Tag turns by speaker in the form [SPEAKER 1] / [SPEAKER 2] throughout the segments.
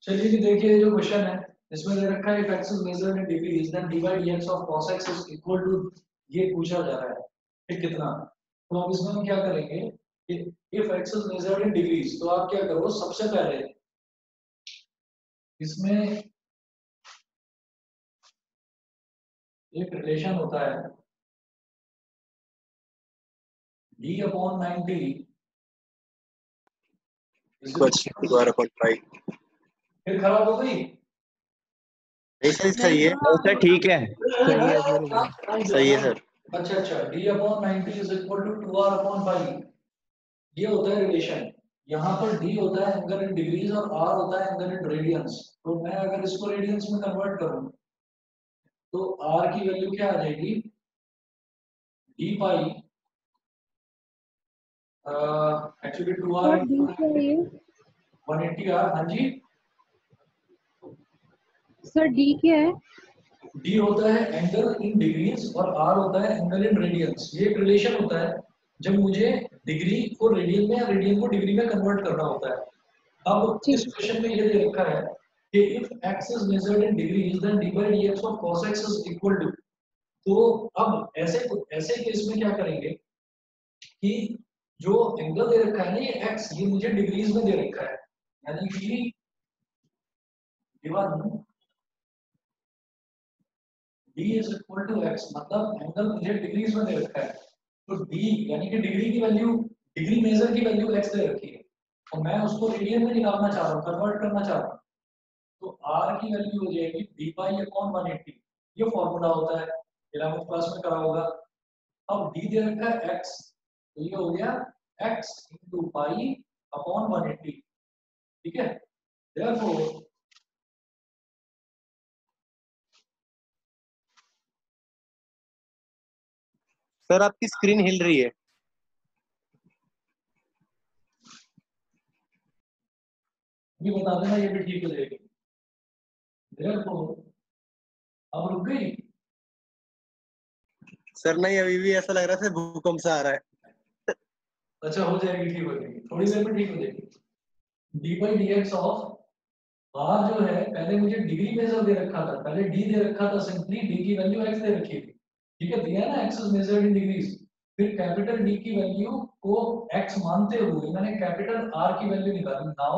[SPEAKER 1] चलिए कि देखिए जो क्वेश्चन है इसमें दे रखा है if x is measured in degrees then dy dx of cos x is equal to ये पूछा जा रहा है कि कितना। तो अब इसमें हम क्या करेंगे कि if x is measured in degrees तो आप क्या करो सबसे पहले इसमें एक रिलेशन होता है d upon 90
[SPEAKER 2] दोबारा पर ट्राई।
[SPEAKER 1] फिर खराब हो गई।
[SPEAKER 2] नहीं सर सही है
[SPEAKER 3] सर ठीक है।
[SPEAKER 4] सही है सर।
[SPEAKER 2] सही है सर।
[SPEAKER 1] अच्छा d upon 90 is equal to 2r upon pi ये होता है रिलेशन। यहाँ पर d होता है एंगल इन डिग्रीज और r होता है एंगल इन रेडियंस। तो मैं अगर इसको रेडियंस में कन्वर्ट करूं तो r की वैल्यू क्या आ जाएगी d पाई एक्चुअली 2r 180r। हाँ जी
[SPEAKER 3] सर डी क्या है?
[SPEAKER 1] d होता है एंगल इन डिग्रीज और r होता है एंगल इन रेडियंस। ये एक रिलेशन होता है जब मुझे डिग्री को रेडियन में या रेडियन को डिग्री में कन्वर्ट करना होता है। अब इस क्वेश्चन में ये दे रखा है कि if x is measured in degrees then d by dx of cos x is equal to। तो अब ऐसे केस में क्या करेंगे कि जो एंगल दे रखा है ना ये x ये मुझे डिग्रीज में दे रखा है यानी कि given d is equal to x मतलब एंगल मुझे डिग्रीज में दे रखा है। तो d यानी कि डिग्री की वैल्यू डिग्री मेजर की वैल्यू x दे रखी है और मैं उसको रेडियन में निकालना चाह रहा हूँ कन्वर्ट करना चाह रहा हूँ। तो r की वैल्यू हो जाएगी d पाई अपॉन 180। ये फॉर्मूला होता है 11th क्लास में करा होगा। अब d दे रखा है x तो ये हो गया x into पाई अपॉन 180। ठीक है therefore
[SPEAKER 2] सर आपकी स्क्रीन हिल रही है।
[SPEAKER 1] ये बता देना ये भी ठीक हो जाएगी। therefore अब रुक गई।
[SPEAKER 2] सर नहीं अभी भी ऐसा लग रहा था भूकंप सा आ रहा है।
[SPEAKER 1] अच्छा हो जाएगी ठीक हो जाएगी थोड़ी देर में ठीक हो जाएगी। d by dx of r जो है पहले मुझे डिग्री मेजर दे रखा था पहले d दे रखा था सिंपली d की वैल्यू x दे रखी थी। ठीक है दिया ना x is measured in degrees. फिर कैपिटल D की वैल्यू को x मानते हुए मैंने कैपिटल R की वैल्यू निकाली। नाउ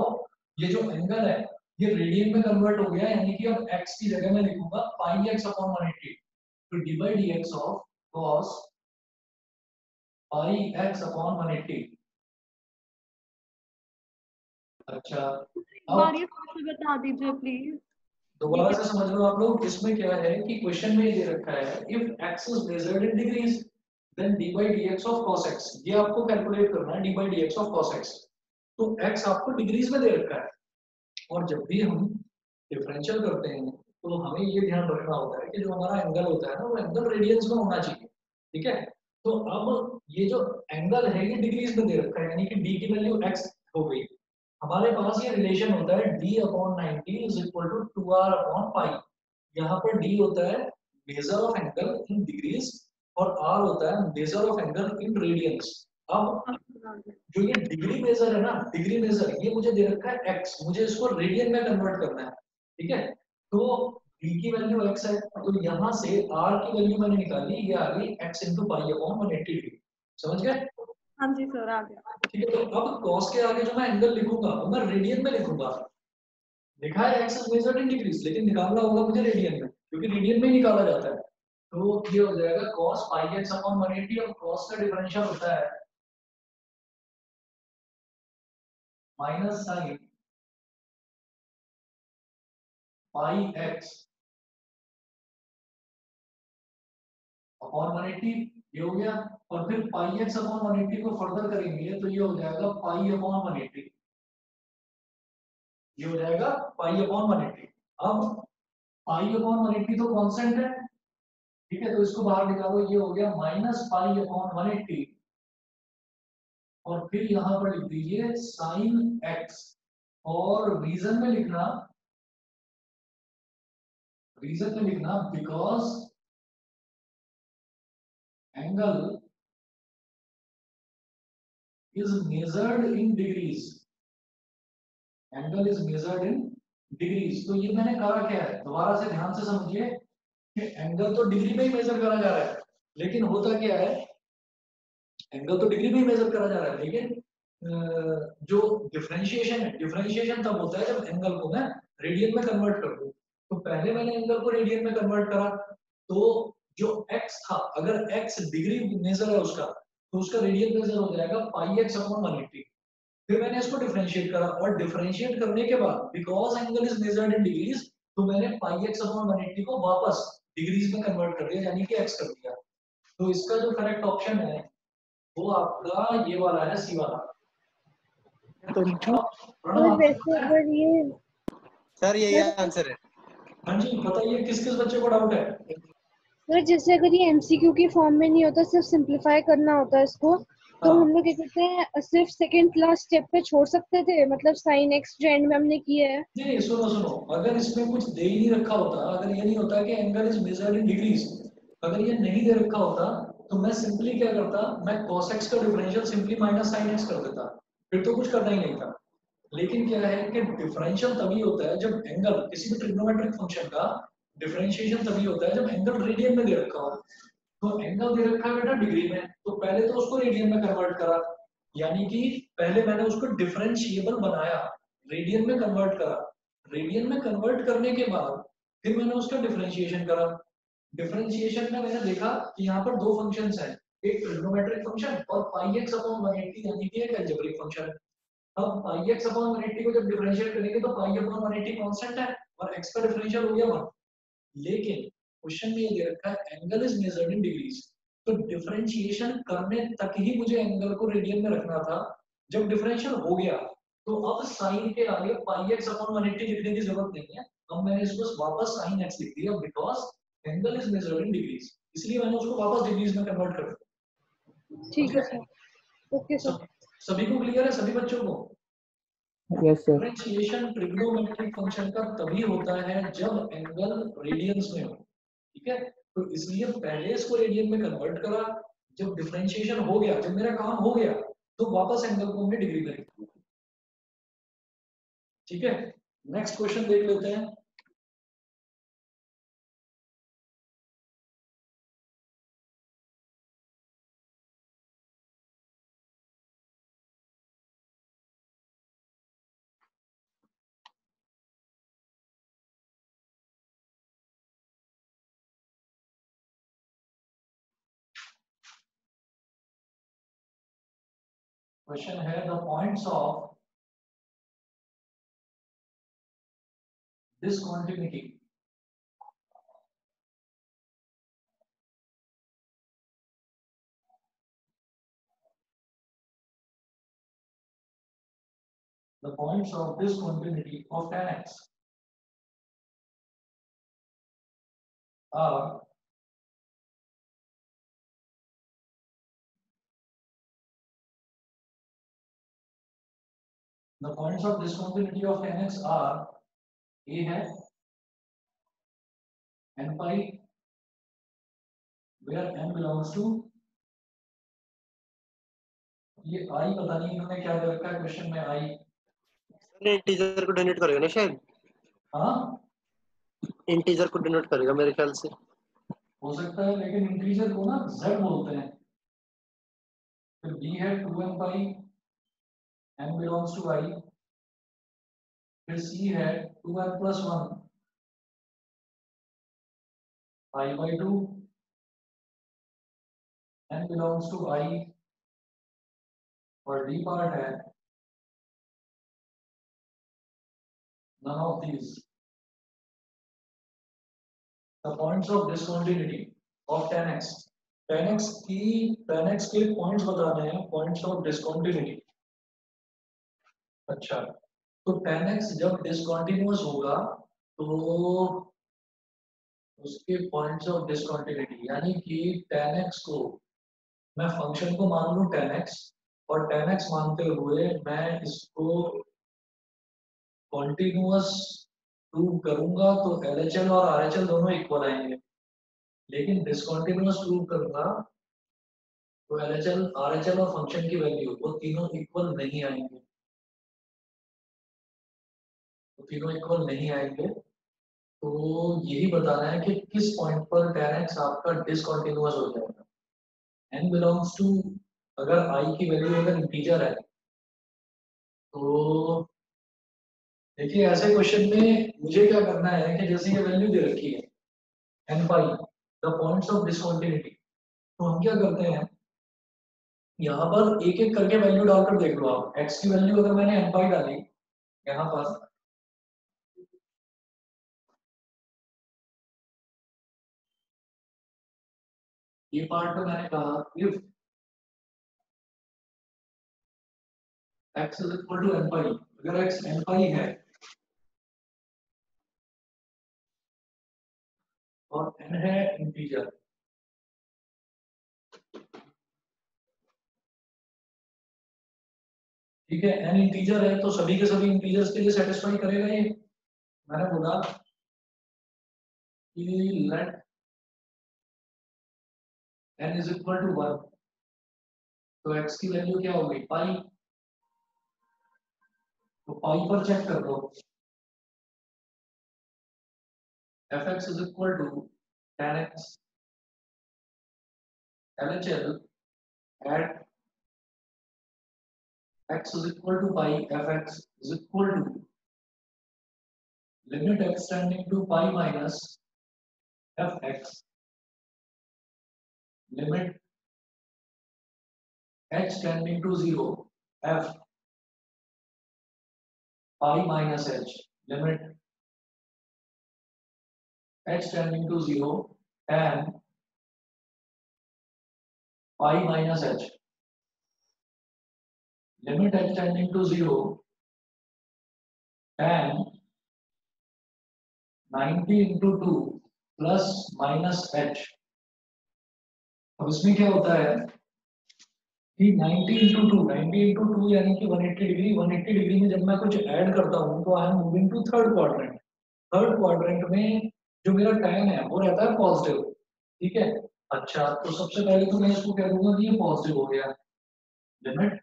[SPEAKER 1] ये जो एंगल है ये रेडियन में कन्वर्ट हो गया यानी कि अब x की जगह मैं लिखूंगा पाई x अपॉन 180। तो d by dx of cos pi x upon 180। अच्छा अब
[SPEAKER 3] ये बता दीजिए प्लीज।
[SPEAKER 1] दोबारा से समझ लो आप लोग इसमें क्या है कि क्वेश्चन में ये दे रखा है if x is measured in degrees then d by dx of cos x ये आपको कैलकुलेट करना है d by dx of cos x। तो x आपको डिग्रीज में दे रखा है और जब भी हम डिफरेंशियल करते हैं तो हमें ये ध्यान रखना होता है कि जो हमारा एंगल होता है ना वो एंगल रेडियंस में होना चाहिए। ठीक है तो अब ये जो एंगल है ये डिग्रीज में दे रखा है यानी कि d की वैल्यू x हो गई। हमारे पास ये रिलेशन होता है d upon 90 is equal to 2r upon pi. यहाँ पर d होता है measure of angle in degrees और r होता है measure of angle in radians. अब जो ये डिग्री मेजर है ना डिग्री मेजर ये मुझे दे रखा है x मुझे इसको रेडियन में कन्वर्ट करना है। ठीक है तो d की वैल्यू x है तो यहाँ से r की वैल्यू मैंने निकाली ये आ गई x into pi upon 180 degree. समझ गए?
[SPEAKER 3] हाँ जी सर आ गया।
[SPEAKER 1] ठीक है तो अब cos के आगे जो मैं एंगल लिखूंगा वो मैं रेडियन में लिखूंगा। लिखा है x is measured in degrees लेकिन निकालना होगा मुझे रेडियन में क्योंकि रेडियन में ही निकाला जाता है। तो ये हो जाएगा cos पाई x अपॉन 180 और cos का डिफरेंशियल होता है minus sine pi x upon 180 ये हो गया और फिर पाई x अपॉन 180 को फर्दर करेंगे तो ये हो जाएगा पाई अपॉन 180। ये हो जाएगा पाई अपॉन 180। अब पाई अपॉन 180 तो कांस्टेंट है। ठीक है तो इसको बाहर निकालो ये हो गया माइनस पाई अपॉन 180 और फिर यहां पर लिख दीजिए साइन x और रीजन में लिखना because angle is measured in degrees। Angle is measured in degrees. तो ये मैंने कहा क्या है, दोबारा से ध्यान से समझिए कि एंगल तो डिग्री में ही मेजर करा जा रहा है, लेकिन होता क्या है, एंगल तो डिग्री में ही मेजर करा जा रहा है, लेकिन जो डिफरेंशिएशन है, डिफरेंशिएशन तब होता है जब एंगल को मैं रेडियन में कन्वर्ट कर दूं। तो पहले मैंने एंगल को रेडियन में कन्वर्ट करा, तो जो x था, अगर x डिग्री मेजर है उसका, तो उसका रेडियन मेजर हो जाएगा पाई x अपॉन 180। फिर मैंने इसको डिफरेंशिएट करा, और डिफरेंशिएट करने के बाद because angle is measured in degrees, तो मैंने पाई x अपॉन 180 को वापस डिग्रीज में कन्वर्ट कर दिया, यानी कि x कर दिया। तो इसका जो करेक्ट ऑप्शन है वो आपका ये वाला है, सी वाला। प्रणव
[SPEAKER 4] और
[SPEAKER 1] आपका
[SPEAKER 4] वैसे
[SPEAKER 1] है?
[SPEAKER 4] अगर ये
[SPEAKER 2] सर यही
[SPEAKER 4] सर
[SPEAKER 2] आंसर है।
[SPEAKER 1] हाँ जी, बताइए किस किस बच्चे को डाउट है।
[SPEAKER 4] सर जैसे अगर ये एमसीक्यू की फॉर्म में नहीं होता, सिर्फ सिंपलीफाई करना होता है इसको, तो
[SPEAKER 1] हाँ
[SPEAKER 4] हम लोग क्या कहते हैं, सिर्फ सेकंड लास्ट स्टेप पे छोड़ सकते थे, मतलब साइन एक्स जो एंड में हमने किया है।
[SPEAKER 1] नहीं, सुनो सुनो, अगर इसमें कुछ दे ही नहीं रखा होता, अगर ये नहीं होता कि angle is measured in degrees, अगर ये नहीं दे रखा होता, तो मैं सिंपली क्या करता, मैं cos x का differential simply minus sin x कर देता, फिर तो कुछ करना ही नहीं था। लेकिन क्या है कि डिफरेंशियल तभी होता है जब एंगल, किसी भी ट्रिग्नोमेट्रिक फंक्शन का डिफरेंशिएशन तभी होता है जब एंगल रेडियन में दे रखा हो। तो एंगल दे रखा है बेटा डिग्री में, तो पहले तो उसको रेडियन में कन्वर्ट करा, यानी कि पहले मैंने उसको डिफरेंशिएबल बनाया, रेडियन में कन्वर्ट करा, रेडियन में कन्वर्ट करने के बाद फिर मैंने उसका डिफरेंशिएशन करा। डिफरेंशिएशन में मैंने देखा कि यहाँ पर दो फंक्शंस हैं, एक ट्रिग्नोमेट्रिक फंक्शन और पाई एक्स अपॉन 180 यानी कि एक अलजेब्रिक फंक्शन। अब पाई एक्स अपॉन 180 को जब डिफरेंशिएट करेंगे तो पाई अपॉन 180 कांस्टेंट है और x का डिफरेंशियल हो गया 1। लेकिन क्वेश्चन में ये दे रखा है angle is measured in degrees, तो डिफरेंशिएशन करने तक ही मुझे एंगल को रेडियन में रखना था। जब डिफरेंशियल हो गया तो अब साइन के आगे पाई एक्स अपॉन 180 लिखने की जरूरत नहीं है, अब मैंने इसको वापस साइन एक्स लिख दिया because angle is measured in degrees, इसलिए मैंने उसको वापस डिग्रीज में कन्वर्ट कर दिया।
[SPEAKER 4] ठीक है
[SPEAKER 1] समझे?
[SPEAKER 4] सर। Okay sir.
[SPEAKER 1] सभी को क्लियर है, सभी बच्चों को?
[SPEAKER 3] Yes sir.
[SPEAKER 1] Differentiation trigonometric function का तभी होता है जब एंगल रेडियंस में हो, ठीक है? तो इसलिए पहले इसको रेडियन में कन्वर्ट करा, जब डिफरेंशिएशन हो गया, जब मेरा काम हो गया, तो वापस एंगल को हमने डिग्री में लिख दिया। ठीक है, नेक्स्ट क्वेश्चन देख लेते हैं। क्वेश्चन है the points of discontinuity the points of discontinuity of tan x are the points of discontinuity of tan x are a है n pi where n belongs to, ये i पता नहीं इन्होंने क्या दे रखा है क्वेश्चन में i,
[SPEAKER 2] इंटीजर को डिनोट करेगा ना शायद,
[SPEAKER 1] हाँ
[SPEAKER 2] इंटीजर को डिनोट करेगा मेरे ख्याल से।
[SPEAKER 1] हो सकता है, लेकिन इंटीजर को ना z बोलते हैं। फिर b है 2n pi n belongs to i, फिर c है 2n plus 1 pi by 2 n belongs to i, और d पार्ट है none of these। The points of discontinuity of tan x, tan x के points बताने हैं, points of discontinuity. अच्छा, तो tan x जब डिसकंटिन्यूअस होगा तो उसके पॉइंट्स ऑफ डिसकंटिन्यूटी, यानी कि tan x को मैं फंक्शन को मान लूं tan x, और tan x मानते हुए मैं इसको कॉन्टिन्यूअस प्रूव करूंगा तो LHL और RHL दोनों इक्वल आएंगे, लेकिन डिसकंटिन्यूअस प्रूव करूंगा तो LHL RHL और फंक्शन की वैल्यू वो तीनों इक्वल नहीं आएंगे। तो तीनों इक्वल नहीं आएंगे। तो यही बताना है कि किस पॉइंट पर tan x आपका डिसकंटिन्यूअस हो जाएगा। n बिलोंग्स टू, अगर i की वैल्यू अगर इंटीजर है तो देखिए ऐसे क्वेश्चन में मुझे क्या करना है कि जैसे ये वैल्यू दे रखी है n pi the points of discontinuity, तो हम क्या करते हैं यहाँ पर एक एक करके वैल्यू डालकर देख लो आप। x की वैल्यू अगर मैंने n पाई डाली यहाँ पर, ये पार्ट में मैंने कहा if x is equal to n pi, अगर x n पाई है और n है इंटीजर, ठीक है, n इंटीजर है तो सभी के सभी इंटीजर्स के लिए सेटिस्फाई करेगा ये। मैंने बोला कि let n is equal to 1, तो x की वैल्यू क्या होगी पाई, तो पाई पर चेक कर लो fx is equal to tan x LHL at x is equal to pi, fx is equal to limit x tending to pi minus fx, limit h tending to 0 f pi minus h, limit h tending to 0 tan pi minus h, limit h tending to 0 tan 90 into 2 plus minus h। अब इसमें क्या होता है कि 90 into 2, 90 into 2 यानी कि 180 degree, 180 degree में जब मैं कुछ ऐड करता हूँ तो I am moving to third quadrant. Third quadrant में जो मेरा tan है वो रहता है पॉजिटिव, ठीक है। अच्छा, तो सबसे पहले तो मैं इसको कह दूंगा कि ये पॉजिटिव हो गया, लिमिट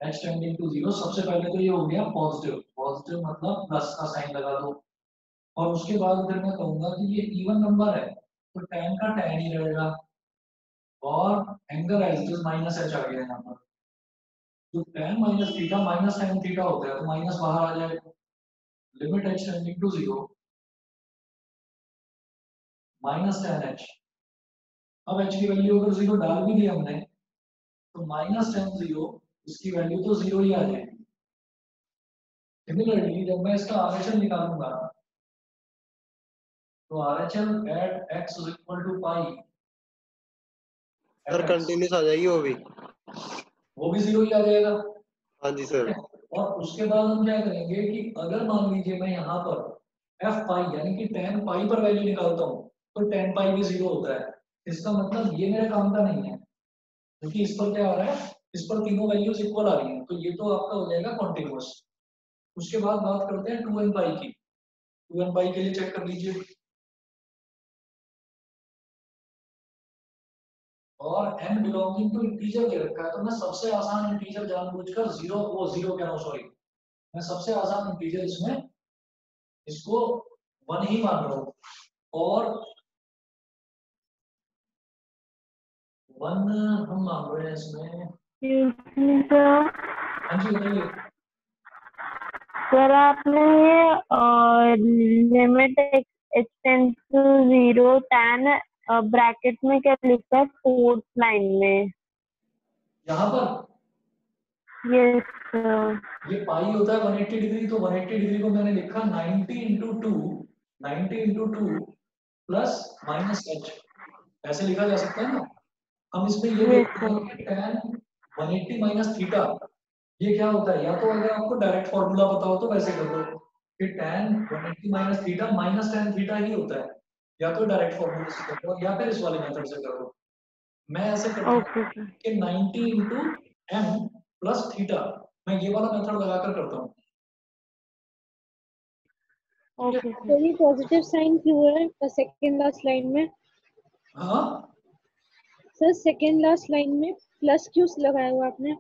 [SPEAKER 1] h टेंडिंग टू 0, सबसे पहले तो ये हो गया पॉजिटिव, पॉजिटिव मतलब प्लस का साइन लगा दो। और उसके बाद फिर मैं कहूंगा कि ये इवन नंबर है तो tan का tan ही रहेगा, और angle as it is minus h आ गया यहाँ पर, तो tan minus theta minus tan theta होता है तो माइनस बाहर आ जाएगा, limit h tending to 0 minus tan h। अब h की वैल्यू अगर 0 डाल भी दी हमने तो माइनस tan 0, इसकी वैल्यू तो 0 ही आ जाएगी। सिमिलरली जब मैं इसका RHL निकालूंगा तो RHL at x is equal to pi,
[SPEAKER 2] sir continuous आ जाएगी
[SPEAKER 1] वो भी 0 ही आ जाएगा।
[SPEAKER 2] हाँ जी सर।
[SPEAKER 1] और उसके बाद हम क्या करेंगे कि अगर मान लीजिए मैं यहाँ पर f पाई यानी कि tan पाई पर वैल्यू निकालता हूँ तो tan पाई भी 0 होता है। इसका मतलब ये मेरे काम का नहीं है, क्योंकि इस पर क्या आ रहा है, इस पर तीनों वैल्यूज इक्वल आ रही हैं, तो ये तो आपका हो जाएगा कॉन्टिन्यूअस। उसके बाद बात करते हैं 2n पाई की। 2n पाई के लिए चेक कर लीजिए, और n बिलोंगिंग टू इंटीजर दे रखा है तो मैं सबसे आसान इंटीजर जानबूझकर 0 क्या, सॉरी, मैं सबसे आसान इंटीजर इसमें इसको 1 ही मान रहा हूँ, और 1 हम मान रहे हैं इसमें। हाँ जी बताइए।
[SPEAKER 5] सर आपने ये limit h tends to 0 tan bracket में क्या लिखा है फोर्थ लाइन में?
[SPEAKER 1] यहाँ पर
[SPEAKER 5] यस सर।
[SPEAKER 1] ये पाई होता है 180 डिग्री, तो 180 डिग्री को मैंने लिखा 90 into 2, 90 into 2 plus minus h, ऐसे लिखा जा सकता है ना। हम इसमें ये देखते हैं कि tan 180 माइनस थीटा ये क्या होता है, या तो अगर आपको डायरेक्ट फॉर्मूला पता हो तो वैसे कर लो कि tan 180 minus theta minus tan theta ही होता है, या तो डायरेक्ट फॉर्मूला से कर लो या फिर इस वाले मेथड से कर लो। मैं ऐसे करता हूँ कि 90 इंटू m प्लस थीटा, मैं ये वाला मेथड लगाकर करता हूँ।
[SPEAKER 5] ओके
[SPEAKER 4] तो ये पॉजिटिव साइन क्यों है सेकंड लास्ट लाइन में?
[SPEAKER 1] हाँ
[SPEAKER 4] सर सेकंड लास्ट लाइन में प्लस क्यों लगाया हुआ आपने?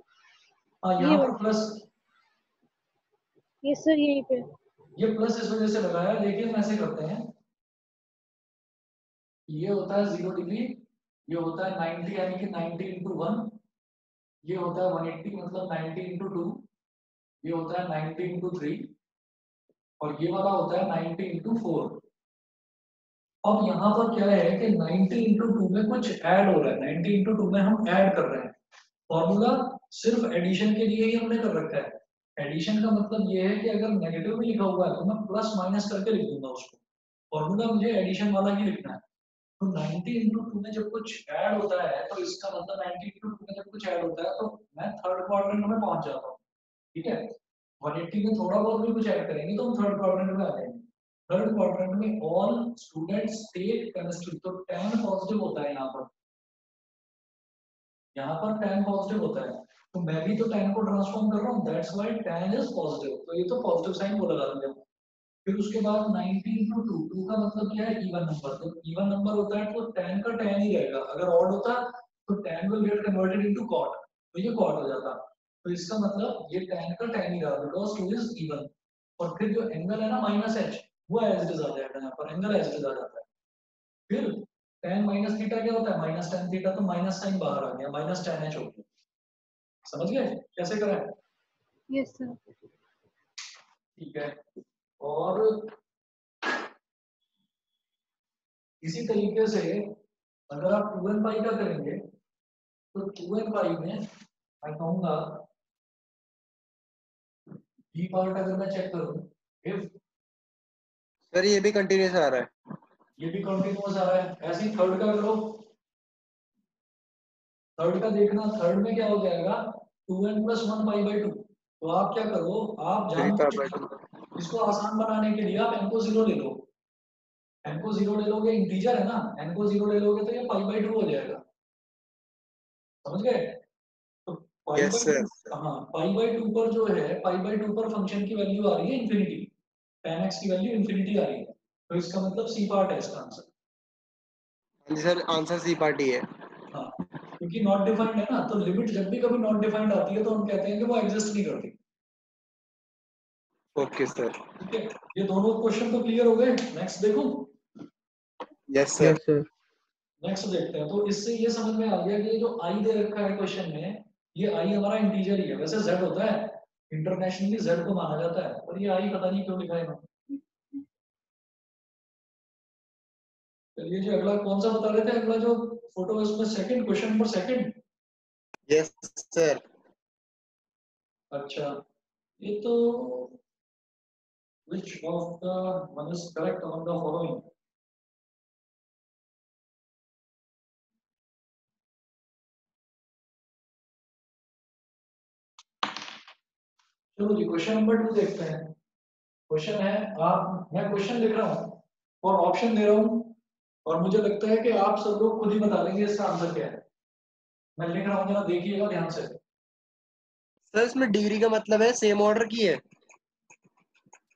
[SPEAKER 1] हाँ, यहाँ पर प्लस,
[SPEAKER 4] यस सर यहीं पे।
[SPEAKER 1] ये प्लस इस वजह से लगाया, देखिए हम ऐसे करते हैं, ये होता है 0 डिग्री, ये होता है 90 यानी कि 90 इंटू 1, ये होता है 180 मतलब 90 इंटू 2, ये होता है 90 इंटू 3, और ये वाला होता है 90 इंटू 4। अब यहाँ पर क्या है कि 90 इंटू 2 में कुछ ऐड हो रहा है, 90 इंटू 2 में हम ऐड कर रहे हैं। फॉर्मूला सिर्फ एडिशन के लिए ही हमने कर रखा है। एडिशन का मतलब ये है कि अगर नेगेटिव में लिखा हुआ है तो मैं प्लस माइनस करके लिख दूंगा उसको, फॉर्मूला मुझे एडिशन वाला ही लिखना है। तो 90 इंटू 2 में जब कुछ ऐड होता है तो इसका मतलब 90 इंटू 2 में जब कुछ ऐड होता है तो मैं थर्ड क्वाड्रेंट में पहुंच जाता हूँ। ठीक है, 180 में थोड़ा बहुत भी कुछ ऐड करेंगे तो हम थर्ड क्वाड्रेंट में आ जाएंगे। थर्ड क्वाड्रेंट में ऑल स्टूडेंट्स टेक केमिस्ट्री, तो 10 पॉजिटिव होता है यहाँ पर, यहाँ पर 10 पॉजिटिव होता है, तो मैं भी तो 10 को ट्रांसफॉर्म कर रहा हूँ, दैट्स व्हाई 10 इज पॉजिटिव, तो ये तो पॉजिटिव साइन वो लगा दूंगा। फिर उसके बाद 90 इंटू 2, 2 का मतलब क्या है, इवन नंबर, तो इवन नंबर होता है तो 10 का 10 ही रहेगा, अगर ऑड होता तो 10 will get converted into cot, तो ये कॉट हो जाता, तो इसका मतलब ये 10 का 10 ही रहा बिकॉज 2 इज इवन। और फिर जो एंगल है ना माइनस एच, वो एज इट इज आ जाएगा, यहाँ पर एंगल एज इट इज आ जाता है। फिर tan माइनस थीटा क्या होता है, माइनस tan थीटा, तो माइनस साइन बाहर आ गया, माइनस tan h हो गया। समझ गए कैसे करें?
[SPEAKER 4] Yes sir.
[SPEAKER 1] ठीक है, और इसी तरीके से अगर आप 2n पाई का करेंगे तो 2n पाई में मैं कहूंगा बी पार्ट अगर मैं चेक करूं, इफ
[SPEAKER 2] सर ये भी कंटिन्यूस आ रहा है।
[SPEAKER 1] ये भी कंटिन्यूअस आ रहा है, ऐसे ही थर्ड का करो, थर्ड का देखना, थर्ड में क्या हो जाएगा 2n प्लस 1 पाई बाई 2, तो आप क्या करो, आप
[SPEAKER 2] थ्री
[SPEAKER 1] जान,
[SPEAKER 2] पाई बाई 2।
[SPEAKER 1] इसको आसान बनाने के लिए आप n को 0 ले लो, n को 0 ले लोगे, इंटीजर है ना, n को 0 ले लोगे तो ये पाई बाई 2 हो जाएगा। समझ गए? तो पाई
[SPEAKER 2] यस
[SPEAKER 1] बाई
[SPEAKER 2] सर।
[SPEAKER 1] 2, हाँ पाई बाई 2 पर जो है, पाई बाई 2 पर फंक्शन की वैल्यू आ रही है इंफिनिटी, tan x की वैल्यू इंफिनिटी आ रही है, तो इसका मतलब सी पार्ट है इसका आंसर।
[SPEAKER 2] हाँ जी सर, आंसर सी पार्टी है।
[SPEAKER 1] हाँ, क्योंकि नॉट डिफाइंड है ना, तो लिमिट जब भी कभी नॉट डिफाइंड आती है तो हम कहते हैं कि वो एग्जिस्ट नहीं करती।
[SPEAKER 2] Okay sir.
[SPEAKER 1] ठीक है, ये दोनों क्वेश्चन तो क्लियर हो गए, नेक्स्ट देखो।
[SPEAKER 2] Yes sir.
[SPEAKER 3] Yes sir.
[SPEAKER 1] Next देखते हैं, तो इससे ये समझ में आ गया कि ये जो आई दे रखा है क्वेश्चन में, ये आई हमारा इंटीजर ही है, वैसे जेड होता है, इंटरनेशनली जेड को माना जाता है, और ये आई पता नहीं क्यों लिखा है इन्होंने। चलिए जी, अगला कौन सा बता रहे थे, अगला जो फोटो है उसमें second, question number second.
[SPEAKER 2] Yes sir.
[SPEAKER 1] अच्छा, ये तो which of the one is correct among the following? चलो जी क्वेश्चन नंबर 2 देखते हैं। क्वेश्चन है, आप, मैं क्वेश्चन लिख रहा हूँ और ऑप्शन दे रहा हूँ, और मुझे लगता है कि आप सब लोग खुद ही बता देंगे इसका आंसर क्या है। मैं लिख रहा हूँ, जरा देखिएगा ध्यान से।
[SPEAKER 2] सर इसमें डिग्री का मतलब है सेम ऑर्डर की है।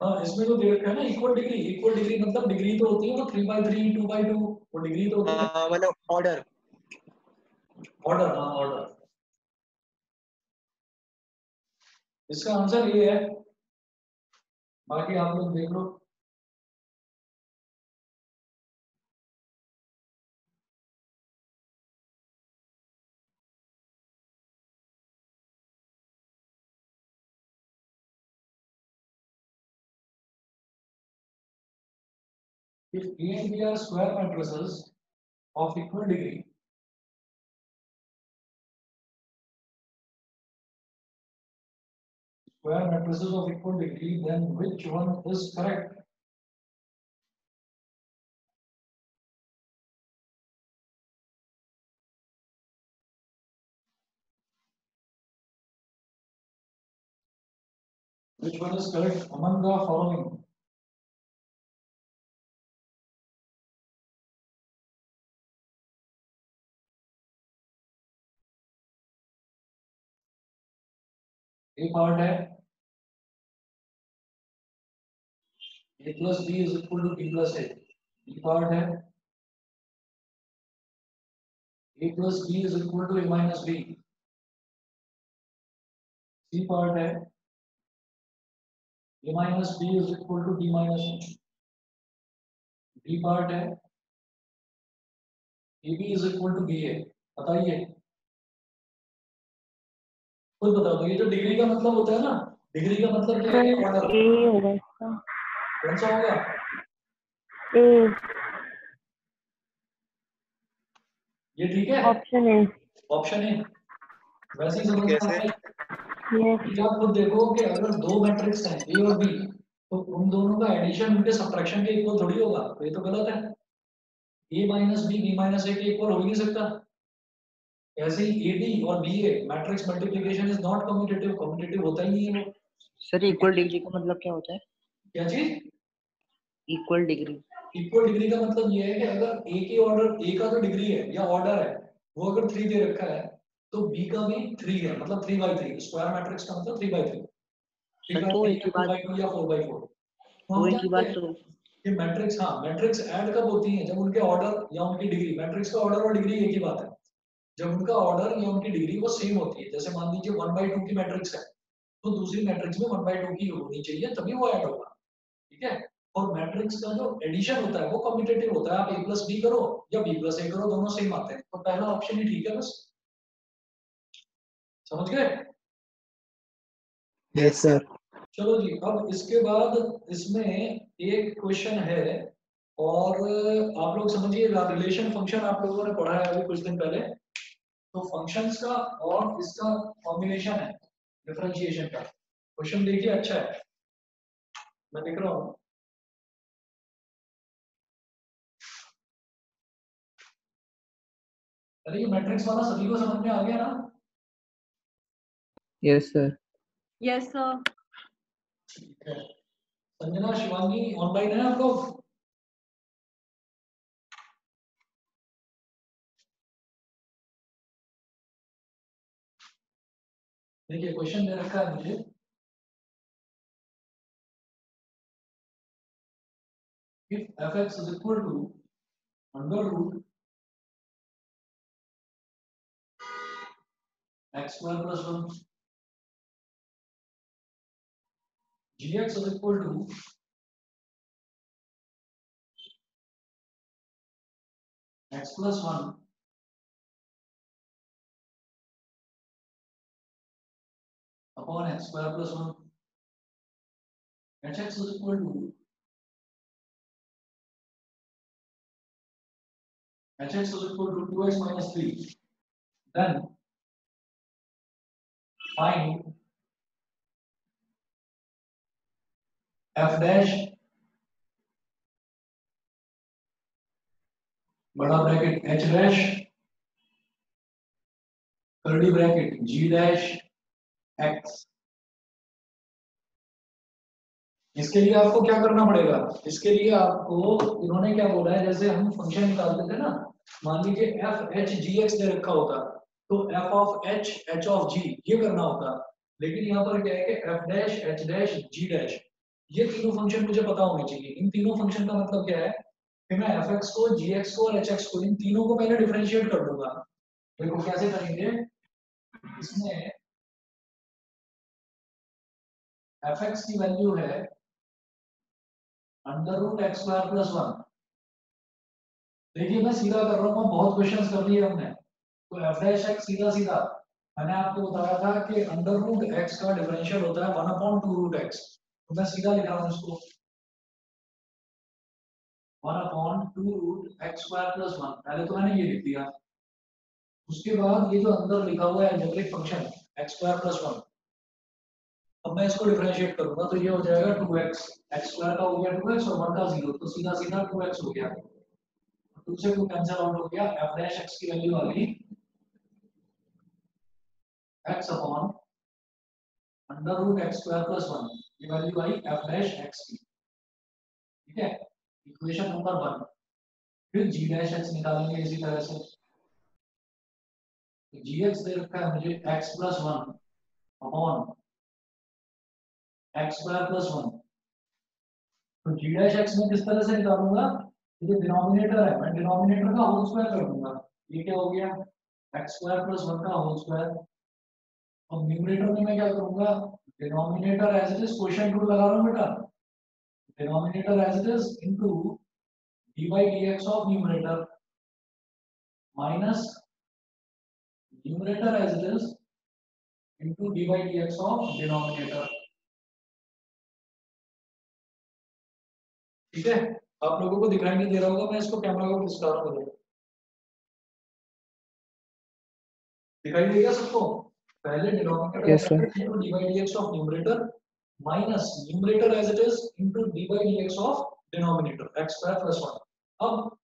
[SPEAKER 1] हाँ, इसमें जो दे रखा है ना इक्वल डिग्री मतलब डिग्री तो होती है वो 3/3 2/2, वो डिग्री तो होती है।
[SPEAKER 2] हाँ मतलब ऑर्डर।
[SPEAKER 1] ऑर्डर, हाँ ऑर्डर। इसका आंसर ये है, बाकी आप लोग देख लो। If A and B are square matrices of equal degree, then which one is correct? Which one is correct among the following? A part है A plus B is equal to B plus A. B part है A plus B is equal to A minus B. C part है A minus B is equal to D minus H. D part है, A B is equal to B है। बताइए, खुद बताओ। तो ये जो डिग्री का मतलब होता है ना, डिग्री का मतलब क्या है? ऑर्डर।
[SPEAKER 5] ए होगा इसका,
[SPEAKER 1] कौन सा होगा?
[SPEAKER 5] ए,
[SPEAKER 1] ये ठीक है,
[SPEAKER 5] ऑप्शन ए।
[SPEAKER 1] Option A. वैसे ही समझ में आता
[SPEAKER 2] कैसे?
[SPEAKER 1] है
[SPEAKER 5] यस,
[SPEAKER 1] कि आप खुद देखो कि अगर दो मैट्रिक्स हैं ए और बी, तो उन दोनों का एडिशन उनके सब्ट्रैक्शन के इक्वल थोड़ी होगा, तो ये तो गलत है। A minus B B minus A के इक्वल हो ही नहीं सकता। ऐसे ही ए बी और B A matrix multiplication is not commutative, commutative होता ही नहीं है वो।
[SPEAKER 3] सर इक्वल डिग्री का मतलब क्या होता है?
[SPEAKER 1] क्या चीज?
[SPEAKER 3] Equal degree.
[SPEAKER 1] इक्वल डिग्री का मतलब ये है कि अगर ए की ऑर्डर, ए का जो डिग्री है या ऑर्डर है वो अगर 3 दे रखा है, तो बी का भी 3 है, मतलब 3/3। स्क्वायर मैट्रिक्स का मतलब 3/3,
[SPEAKER 3] सर तो
[SPEAKER 1] 3/3
[SPEAKER 3] एक
[SPEAKER 1] या
[SPEAKER 3] ही बात,
[SPEAKER 1] 4/2 या 4/4। तो
[SPEAKER 3] वो
[SPEAKER 1] हम
[SPEAKER 3] एक
[SPEAKER 1] क्या
[SPEAKER 3] ही
[SPEAKER 1] कहते
[SPEAKER 3] बात
[SPEAKER 1] हैं
[SPEAKER 3] तो
[SPEAKER 1] कि मैट्रिक्स, हाँ मैट्रिक्स ऐड कब होती है? जब उनके ऑर्डर या उनकी डिग्री, मैट्रिक्स का ऑर्डर और डिग्री एक ही बात है, जब उनका ऑर्डर या उनकी डिग्री वो सेम होती है। जैसे मान लीजिए 1/2 की मैट्रिक्स है, तो दूसरी मैट्रिक्स में 1/2 की होनी चाहिए, तभी वो ऐड होगा। ठीक है। और मैट्रिक्स का जो एडिशन होता है वो कम्यूटेटिव होता है। आप a प्लस बी करो या b प्लस ए करो, दोनों सेम आते हैं। तो पहला ऑप्शन ही ठीक है बस। समझ गए?
[SPEAKER 3] Yes sir.
[SPEAKER 1] चलो जी, अब इसके बाद इसमें एक क्वेश्चन है, और आप लोग समझिए, रिलेशन फंक्शन आप लोगों ने पढ़ा है अभी कुछ दिन पहले। तो फंक्शंस का और इसका कॉम्बिनेशन है डिफरेंशिएशन का। क्वेश्चन देखिए, अच्छा है, मैं लिख रहा हूँ। अरे ये मैट्रिक्स वाला सभी को समझ में आ गया ना?
[SPEAKER 3] Yes sir.
[SPEAKER 6] Yes sir.
[SPEAKER 1] ठीक है। संजना, शिवांगी ऑनलाइन है आप लोग? देखिए क्वेश्चन दे रखा है मुझे, if fx is equal to under root x square plus 1, gx is equal to x plus 1 upon x square plus 1, hx is equal to hx is equal to 2x minus 3, then find f dash बड़ा bracket h dash curly bracket g dash x। इसके लिए आपको क्या करना पड़ेगा? इसके लिए आपको, इन्होंने क्या बोला है, जैसे हम फंक्शन निकालते थे ना, मान लीजिए एफ एच जी एक्स दे रखा होता, तो f of h h of g ये करना होता। लेकिन यहाँ पर क्या है कि f dash h dash g dash, ये तीनों फंक्शन मुझे पता होने चाहिए। इन तीनों फंक्शन का मतलब क्या है कि मैं एफ एक्स को, जी एक्स को और एच एक्स को, इन तीनों को पहले डिफरेंशिएट कर दूंगा। देखो कैसे करेंगे। इसमें एफ एक्स की वैल्यू है under root X square plus 1। देखिए मैं सीधा कर रहा हूँ, बहुत क्वेश्चंस कर लिए हमने। तो एफ डैश एक्स सीधा सीधा मैंने आपको बताया था कि अंडर रूट एक्स का डिफरेंशियल होता है 1/2 रूट एक्स। तो मैं सीधा लिख रहा हूँ इसको 1/2 रूट एक्स स्क्वायर प्लस 1। पहले तो मैंने ये लिख दिया। उसके बाद ये जो अंदर लिखा हुआ है generic function x square plus 1, अब मैं इसको डिफरेंशिएट करूंगा तो ये हो जाएगा 2x। एक्स स्क्वायर का हो गया 2x और 1 का 0, तो सीधा सीधा 2x हो गया। 2 से 2 कैंसिल आउट हो गया। एफ डैश एक्स की वैल्यू आ गई x upon under root X square plus 1। ये वैल्यू आई एफ डैश एक्स की। ठीक है, इक्वेशन नंबर 1। फिर g डैश x निकालेंगे इसी तरह से। तो gx दे रखा है मुझे x plus 1 upon x square plus 1। तो g डैश x में किस तरह से निकालूंगा? ये डिनोमिनेटर है, मैं डिनोमिनेटर का होल स्क्वायर कर दूंगा। ये क्या हो गया? एक्स स्क्वायर प्लस 1 का होल स्क्वायर। और न्यूमरेटर में मैं क्या करूंगा? Denominator as it is question rule लगा रहा हूं बेटा, denominator as it is into D by D X of numerator minus numerator as it is into D by D X of denominator. ठीक है, आप लोगों को दिखाई नहीं दे रहा होगा, मैं इसको कैमरा को डिस्टॉर्ट कर दूंगा, दिखाई देगा सबको? पहले denominator into D by D X of numerator minus numerator as it is into D by D X of denominator X square plus 1। अब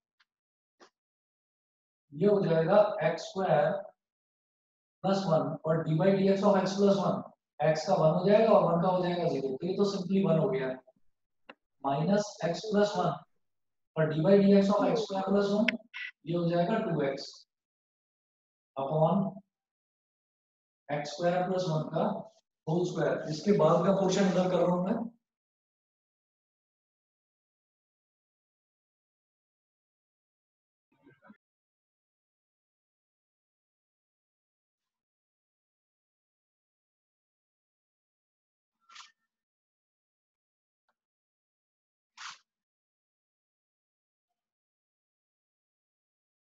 [SPEAKER 1] ये हो जाएगा एक्स स्क्वायर प्लस 1 और D by D X of x plus 1, x का 1 हो जाएगा और 1 का हो जाएगा 0, तो ये तो सिंपली 1 हो गया, माइनस एक्स प्लस 1 और D by D X of x square plus 1, ये हो जाएगा 2x upon x square plus 1 का होल स्क्वायर। इसके बाद का पोर्शन इधर कर रहा हूं मैं,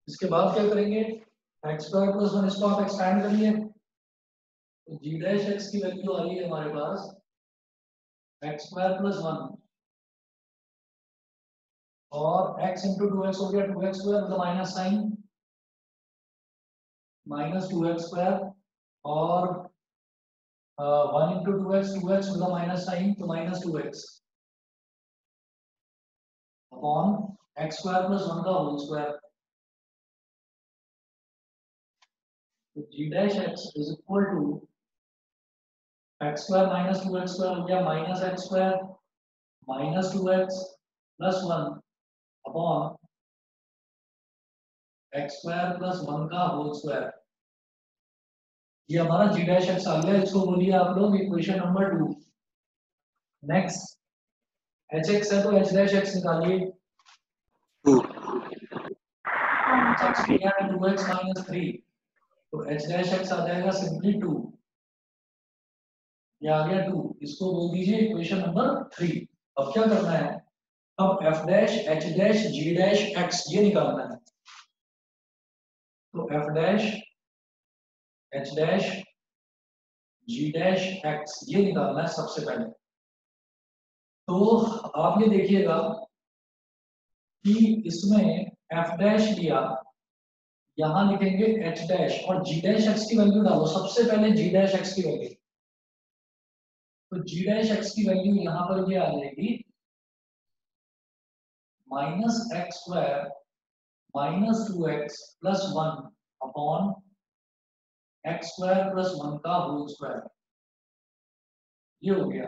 [SPEAKER 1] इसके बाद क्या करेंगे, एक्स स्क्वायर प्लस 1 इसको आप एक्सपेंड करिए, तो जी डैश एक्स की वैल्यू आ रही है हमारे पास एक्स स्क्वायर प्लस 1 और x इंटू 2x हो गया 2x स्क्वायर मतलब minus sign minus 2x square और 1 इंटू 2x मतलब माइनस साइन तो minus 2x upon x square plus 1 का होल स्क्वायर। तो g dash x is equal to x square minus 2x square हो गया minus x square minus 2x plus 1 upon x square plus 1 का whole square. ये हमारा जी dash x आ गया, इसको बोलिए आप लोग equation number 2। Next H x है तो एच डैश एक्स निकालिए, 2x माइनस 3 तो एच डैश एक्स आ जाएगा सिंपली 2, ये आ गया 2, इसको बोल दीजिए इक्वेशन नंबर 3। अब क्या करना है, अब F dash h dash g dash x ये निकालना है, तो F dash h dash g dash x ये निकालना है सबसे पहले। तो आप ये देखिएगा कि इसमें एफ डैश लिया, यहां लिखेंगे एच डैश और जी डैश एक्स की वैल्यू डालो, सबसे पहले जी डैश एक्स की वैल्यू, तो जी डैश एक्स की वैल्यू यहां पर ये आ जाएगी minus x square minus 2x plus 1 upon x square plus 1 का होल स्क्वायर, ये हो गया।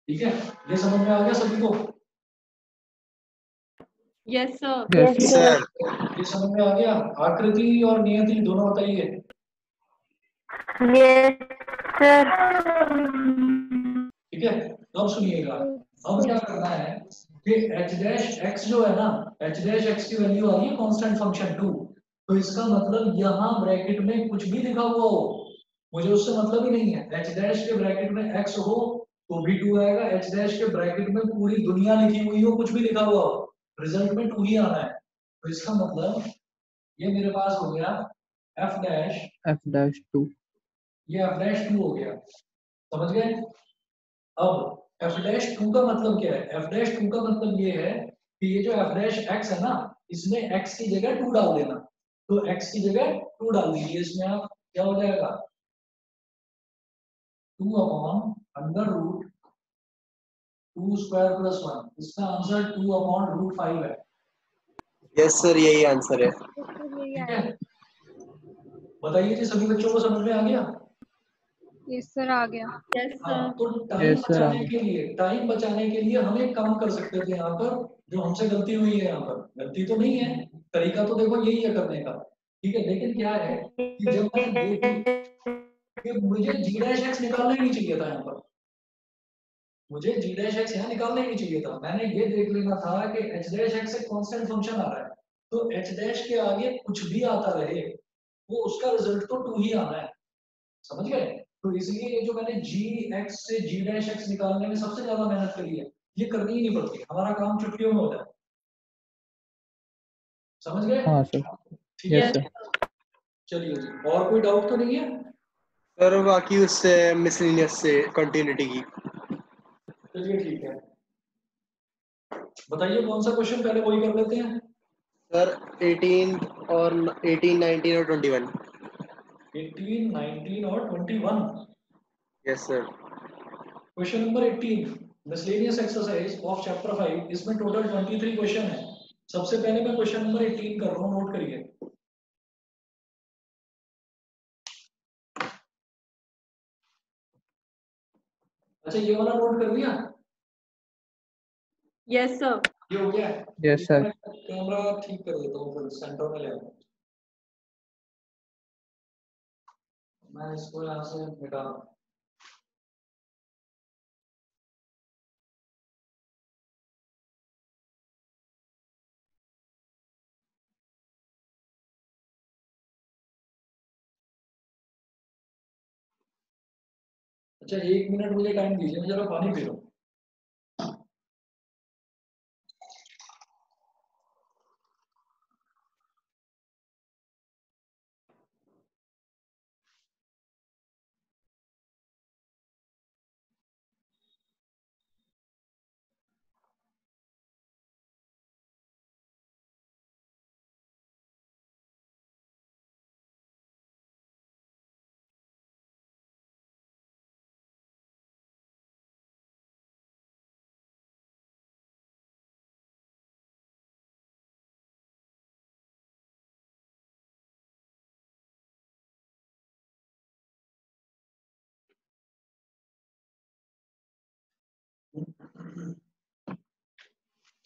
[SPEAKER 1] ठीक है, ये समझ में आ गया सभी को?
[SPEAKER 5] Yes sir.
[SPEAKER 2] Yes sir.
[SPEAKER 1] ये समझ में आ गया? आकृति और नियति दोनों बताइए।
[SPEAKER 5] Yes sir.
[SPEAKER 1] ठीक है, तो अब सुनिएगा, अब क्या करना है कि एच डैश एक्स जो है ना, एच डैश एक्स की वैल्यू आ रही है कांस्टेंट फंक्शन 2, तो इसका मतलब यहाँ ब्रैकेट में कुछ भी लिखा हुआ हो मुझे उससे मतलब ही नहीं है। एच डैश के ब्रैकेट में एक्स हो तो भी 2 आएगा, एच डैश के ब्रैकेट में पूरी दुनिया लिखी हुई हो, कुछ भी लिखा हुआ हो, रिजल्ट में 2 ही आना है। तो इसका मतलब ये मेरे पास हो गया एफ डैश 2, ये एफ डैश 2 हो गया, समझ गए? अब एफ डैश 2 का मतलब क्या है? एफ डैश 2 का मतलब ये है कि ये जो एफ डैश एक्स है ना, इसमें एक्स की जगह 2 डाल देना, तो एक्स की जगह 2 डाल दीजिए, इसमें आप क्या हो जाएगा 2 upon under root 2 square plus 1, इसका आंसर 2 अपॉन रूट 5 है।
[SPEAKER 2] यस सर, यही आंसर है।
[SPEAKER 1] ठीक है, बताइए जी सभी बच्चों को समझ में आ गया?
[SPEAKER 4] यस सर, आ गया।
[SPEAKER 5] यस
[SPEAKER 1] हाँ,
[SPEAKER 5] सर।
[SPEAKER 1] तो टाइम बचाने के लिए हम एक काम कर सकते थे यहाँ पर, जो हमसे गलती हुई है, यहाँ पर गलती तो नहीं है, तरीका तो देखो यही है करने का, ठीक है, लेकिन क्या है कि जब मैंने देखी कि मुझे जी डैश एक्स निकालना ही नहीं चाहिए था, यहाँ पर मुझे जी डैश एक्स यहाँ निकालना ही नहीं चाहिए था, मैंने ये देख लेना था कि एच डैश एक्स एक कांस्टेंट फंक्शन आ रहा है, तो एच डैश के आगे कुछ भी आता रहे वो उसका रिजल्ट तो 2 ही आना है, समझ गए? तो इसलिए ये जो मैंने जी एक्स से जी डैश एक्स निकालने में सबसे ज्यादा मेहनत करी है, ये करनी ही नहीं पड़ती, हमारा काम चुटकियों में हो जाता है। समझ गए?
[SPEAKER 2] हाँ सर।
[SPEAKER 1] ठीक
[SPEAKER 2] यस
[SPEAKER 1] है,
[SPEAKER 2] सर।
[SPEAKER 1] चलिए जी, और कोई डाउट तो नहीं है?
[SPEAKER 2] सर बाकी उससे मिसलिनियस से कंटिन्यूटी की।
[SPEAKER 1] चलिए ठीक है, बताइए कौन सा क्वेश्चन, पहले वही कर लेते हैं।
[SPEAKER 2] सर 18 और 18, 19 और 21।
[SPEAKER 1] 18, 19 और 21।
[SPEAKER 2] Yes sir.
[SPEAKER 1] Question number 18 miscellaneous exercise of chapter 5, इसमें टोटल 23 क्वेश्चन है। सबसे पहले मैं क्वेश्चन नंबर 18 कर रहा हूँ, नोट करिए। अच्छा ये वाला नोट कर लिया?
[SPEAKER 6] Yes sir.
[SPEAKER 1] ये हो गया?
[SPEAKER 2] Yes sir.
[SPEAKER 1] मैं कैमरा ठीक कर देता हूँ, फिर सेंटर में ले आऊँ। मैं इसको यहाँ से मिटा रहा हूँ। अच्छा 1 मिनट मुझे टाइम दीजिए, मैं जरा पानी पी लूँ।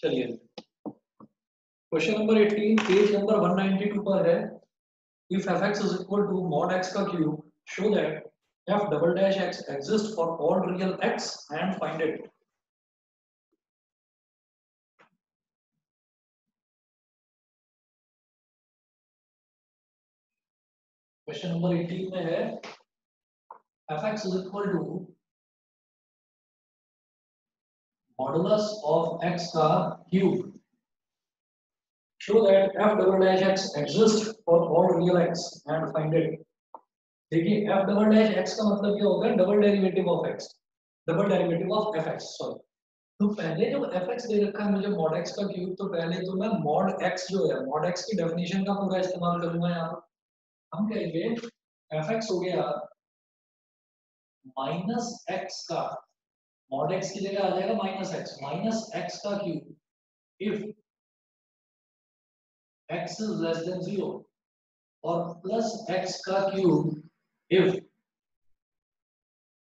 [SPEAKER 1] चलिए क्वेश्चन नंबर 18 पेज नंबर 192 पर है। If fx is equal to mod x का cube, show that f double dash x exists for all real x and find it. Question number 18 में है fx is equal to modulus of x का cube. Show that f double dash x exists for all real x and find it. देखिए f double dash x का मतलब क्या होगा? Double derivative of x, double derivative of fx, sorry. तो पहले जब fx दे रखा है मुझे mod x का क्यूब, तो पहले तो मैं mod x जो है mod x की डेफिनेशन का पूरा इस्तेमाल करूंगा। यहाँ हम कहेंगे fx हो गया माइनस x का, mod x की जगह आ जाएगा माइनस x का cube if x is less than 0 और प्लस x का cube if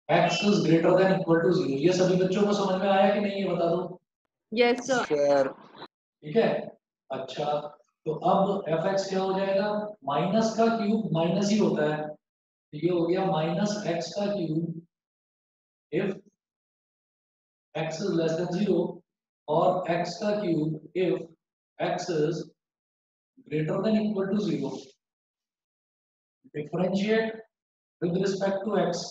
[SPEAKER 1] x is greater than equal to 0। ये सभी बच्चों को समझ में आया कि नहीं, ये बता दो।
[SPEAKER 6] Yes sir.
[SPEAKER 2] सर
[SPEAKER 1] ठीक है, अच्छा तो अब fx क्या हो जाएगा? माइनस का क्यूब माइनस ही होता है, तो ये हो गया माइनस x का cube if x is less than 0 और x का cube if x is greater than equal to 0। Differentiate with respect to x,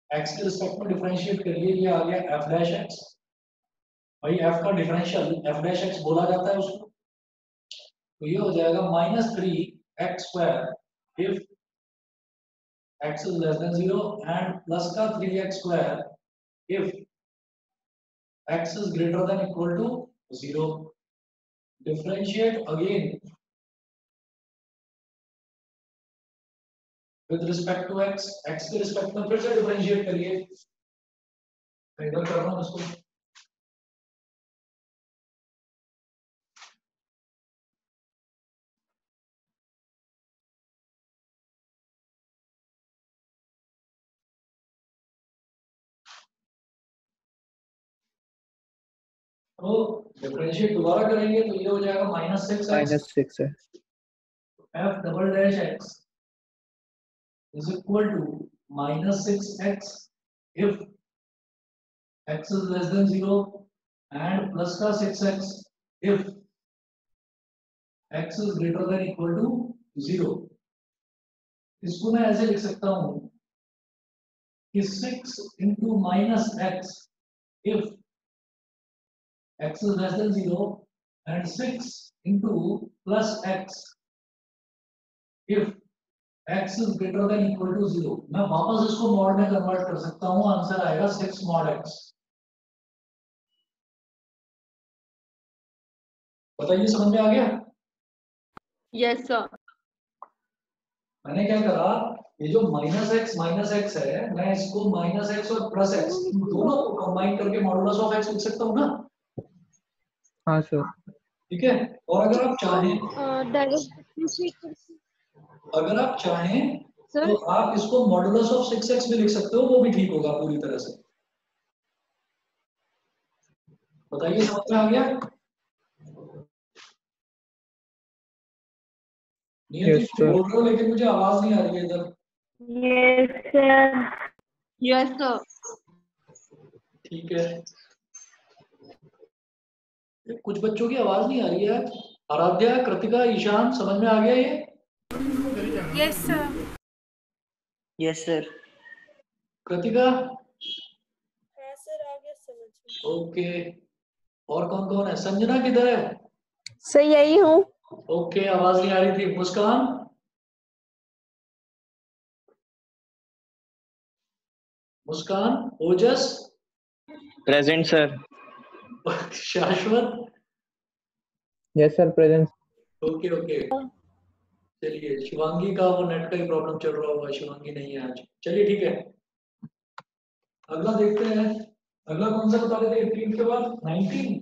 [SPEAKER 1] x के रिस्पेक्ट में डिफरेंशिएट करिए, ये आ गया f डैश x। भाई f का डिफरेंशियल f डैश x बोला जाता है उसको, तो ये हो जाएगा minus 3x square if x is less than 0 and plus का 3x square if x is greater than equal to 0। Differentiate again with respect to x, x के रिस्पेक्ट में फिर से डिफरेंशिएट करिए। इधर कर रहा हूं इसको, तो डिफरेंशिएट दोबारा करेंगे तो ये हो जाएगा -6x
[SPEAKER 2] -6 है।
[SPEAKER 1] f double dash x is equal to -6x if x is less than 0 and plus का 6x if x is greater than equal to 0। इसको मैं ऐसे लिख सकता हूँ कि 6 into minus x if x is less than 0 and 6 into plus x if x is greater than equal to 0। मैं वापस इसको मॉड में कन्वर्ट कर सकता हूँ, आंसर आएगा 6 mod x। बताइए समझ में आ गया?
[SPEAKER 6] Yes sir.
[SPEAKER 1] मैंने क्या करा, ये जो माइनस एक्स है, मैं इसको माइनस एक्स और प्लस एक्स दोनों को कंबाइन करके मॉडुलस ऑफ एक्स लिख सकता हूँ ना।
[SPEAKER 2] हाँ सर।
[SPEAKER 1] ठीक है, और अगर आप चाहें अगर आप चाहें
[SPEAKER 4] सर
[SPEAKER 1] तो आप इसको मॉडुलस ऑफ 6x भी लिख सकते हो, वो भी ठीक होगा पूरी तरह से। बताइए समझ में आ गया?
[SPEAKER 2] Yes, sir.
[SPEAKER 1] बोल रहे हो लेकिन मुझे आवाज नहीं आ रही है इधर।
[SPEAKER 5] Yes sir.
[SPEAKER 6] Yes sir.
[SPEAKER 1] ठीक है, कुछ बच्चों की आवाज नहीं आ रही है। आराध्या, कृतिका, ईशान, समझ में आ गया ये?
[SPEAKER 7] Yes sir.
[SPEAKER 3] Yes sir.
[SPEAKER 1] Kritika?
[SPEAKER 7] हाँ सर, आ गया समझ।
[SPEAKER 1] ओके, और कौन कौन है? संजना किधर है?
[SPEAKER 7] सर यही हूँ।
[SPEAKER 1] ओके, आवाज नहीं आ रही थी। Muskan? Muskan? Ojas?
[SPEAKER 8] Present sir.
[SPEAKER 1] Shashwat?
[SPEAKER 2] Yes sir, present.
[SPEAKER 1] Okay okay, चलिए शिवांगी का वो नेट का ही प्रॉब्लम चल रहा होगा, शिवांगी नहीं है आज। चलिए ठीक है, अगला देखते हैं। अगला कौन सा बता रहे थे 18 के बाद? 19।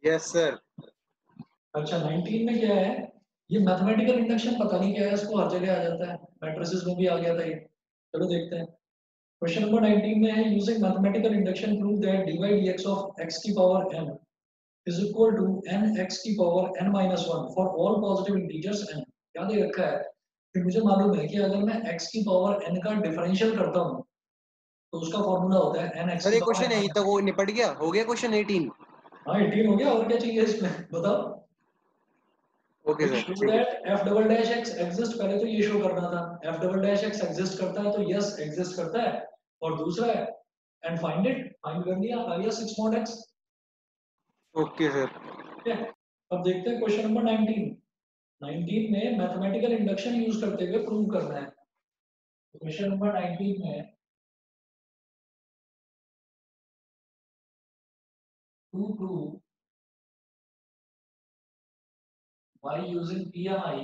[SPEAKER 2] Yes sir.
[SPEAKER 1] अच्छा, 19 में क्या है? ये मैथमेटिकल इंडक्शन पता नहीं क्या है, इसको हर जगह आ जाता है, मैट्रिसेस में भी आ गया था ये। चलो देखते हैं। क्वेश्चन नंबर 19 में है, using mathematical induction prove that dy dx of x की power n is equal to n x की power n minus 1 for all positive integers n। क्या दे रखा है कि मुझे मालूम है कि अगर मैं x की पावर n का डिफरेंशियल करता हूँ तो उसका फॉर्मूला होता है n x
[SPEAKER 2] सर
[SPEAKER 1] की
[SPEAKER 2] ये
[SPEAKER 1] पावर
[SPEAKER 2] क्वेश्चन यही तक वो निपट गया, हो गया क्वेश्चन 18।
[SPEAKER 1] हाँ 18 हो गया, और क्या चाहिए इसमें बताओ।
[SPEAKER 2] ओके सर,
[SPEAKER 1] शो
[SPEAKER 2] ठीक है।
[SPEAKER 1] That f double dash x exist, पहले तो ये शो करना था f double dash x exist करता है तो यस एग्जिस्ट करता है, और दूसरा है एंड फाइंड इट, फाइंड कर लिया, आ गया 6 mod x।
[SPEAKER 2] Okay sir.
[SPEAKER 1] ठीक है, अब देखते हैं क्वेश्चन नंबर 19। 19 में मैथमेटिकल इंडक्शन यूज करते हुए प्रूव करना है। क्वेश्चन नंबर 19 में to prove by using PMI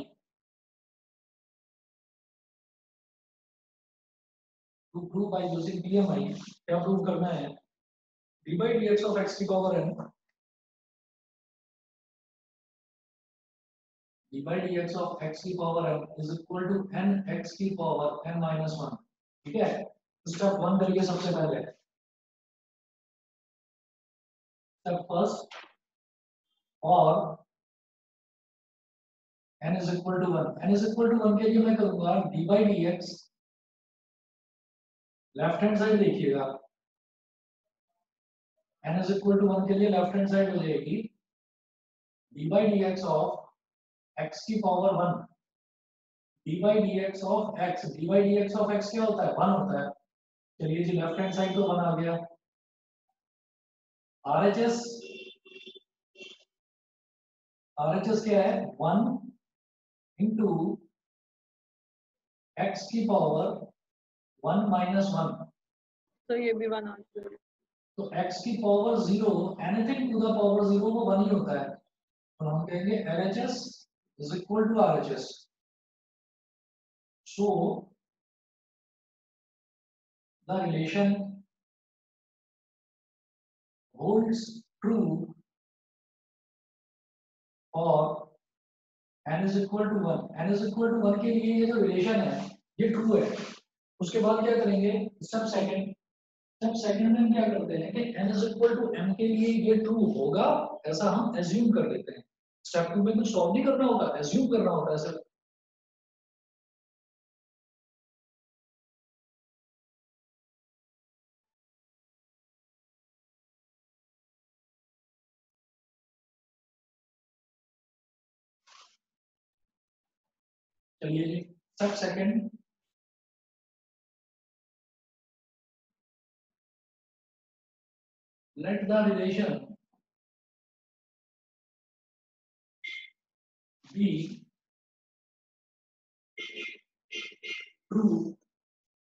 [SPEAKER 1] to prove by using PMI क्या प्रूव करना है? d by dx of x की power n, d by dx of x की power n is equal to n x की power n minus 1। ठीक है, step 1 करिए सबसे पहले। स्टेप फर्स्ट, और n is equal to 1, n is equal to 1 के लिए मैं करूंगा d by dx, left hand side देखिएगा, n is equal to 1 के लिए लेफ्ट हैंड साइड हो जाएगी d by dx of x की power 1, d by dx of x, d by dx of x क्या होता है? 1 होता है। चलिए जी, लेफ्ट हैंड साइड तो 1 आ गया। RHS, RHS क्या है? 1 इंटू x की पावर 1 minus 1,
[SPEAKER 6] तो ये भी वन आंसर।
[SPEAKER 1] तो x की power 0, anything to the power 0 वो 1 ही होता है, तो हम कहेंगे LHS is equal to RHS। So the relation holds true for n is equal to 1। n is equal to 1 के लिए ये जो रिलेशन है ये ट्रू है। उसके बाद क्या करेंगे? स्टेप सेकंड, स्टेप सेकंड में हम क्या करते हैं कि n is equal to m के लिए ये ट्रू होगा, ऐसा हम एज्यूम कर लेते हैं। स्टेप 2 में कुछ सॉल्व नहीं करना होता, एज्यूम करना होता है सर। चलिए जी, step second, let the relation be true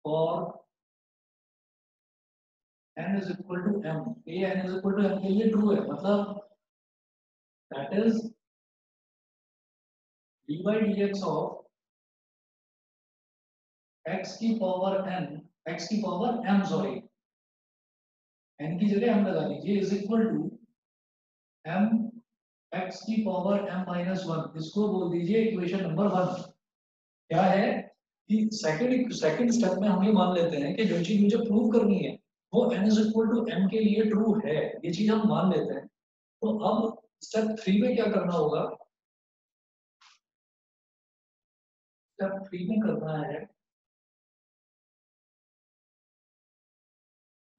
[SPEAKER 1] for n is equal to m, a n is equal to m के लिए ट्रू है, मतलब that is d by dx of x की पावर n, x की power m, sorry n की जगह m लगा दीजिए, is equal to m x की पावर m माइनस 1, इसको बोल दीजिए इक्वेशन नंबर 1। क्या है कि सेकंड स्टेप में हम ये मान लेते हैं कि जो चीज मुझे प्रूव करनी है वो n is equal to m के लिए ट्रू है, ये चीज हम मान लेते हैं। तो अब स्टेप 3 में क्या करना होगा, स्टेप 3 में करना है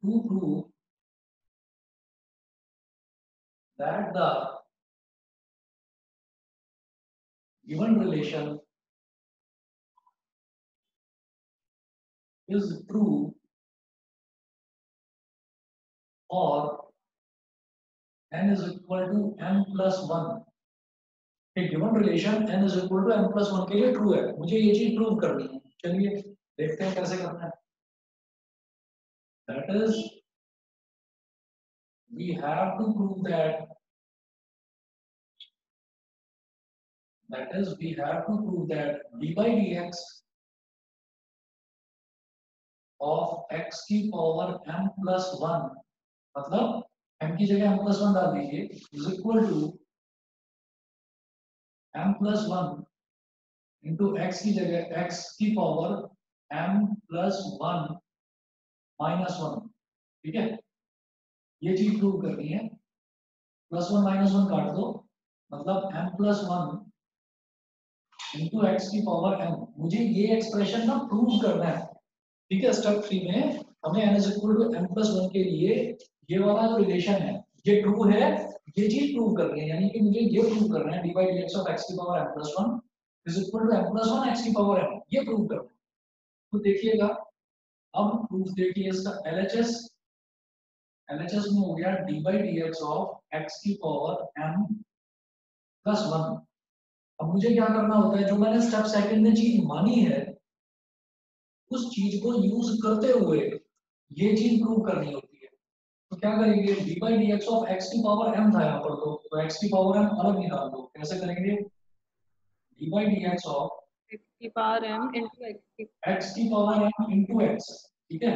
[SPEAKER 1] to prove that the given relation is true or n is equal to m plus 1। Given relation n is equal to m plus 1 के लिए ट्रू है, मुझे ये चीज प्रूव करनी है। चलिए देखते हैं कैसे करना है। That is, we have to prove that d by dx of x की पावर m plus 1, मतलब m की जगह m plus 1 डाल दीजिए, is equal to m plus 1 into x की जगह x की पावर m plus 1 माइनस 1। ठीक है, ये चीज प्रूव करनी है। प्लस 1 माइनस 1 काट दो, मतलब m plus 1 इंटू x की पावर m, मुझे ये एक्सप्रेशन ना प्रूव करना है। ठीक है, स्टेप 3 में हमें n is equal to m plus 1 के लिए ये वाला जो रिलेशन है ये ट्रू है, ये चीज प्रूव करनी है, यानी कि मुझे ये प्रूव करना है dy dx ऑफ x की power m plus 1 is equal to m plus 1 x की पावर m, ये प्रूव करना है। तो देखिएगा, अब प्रूफ देखिए इसका LHS में हो गया dy dx ऑफ x की पावर m plus 1। अब मुझे क्या करना होता है, जो मैंने स्टेप सेकंड में चीज मानी है उस चीज को यूज करते हुए ये चीज प्रूव करनी होती है। तो क्या करेंगे, dy dx ऑफ x की पावर m था यहाँ पर, तो x की पावर m अलग निकाल दो। कैसे करेंगे, dy dx ऑफ
[SPEAKER 6] x की पावर m into
[SPEAKER 1] x की पावर m into x। ठीक है,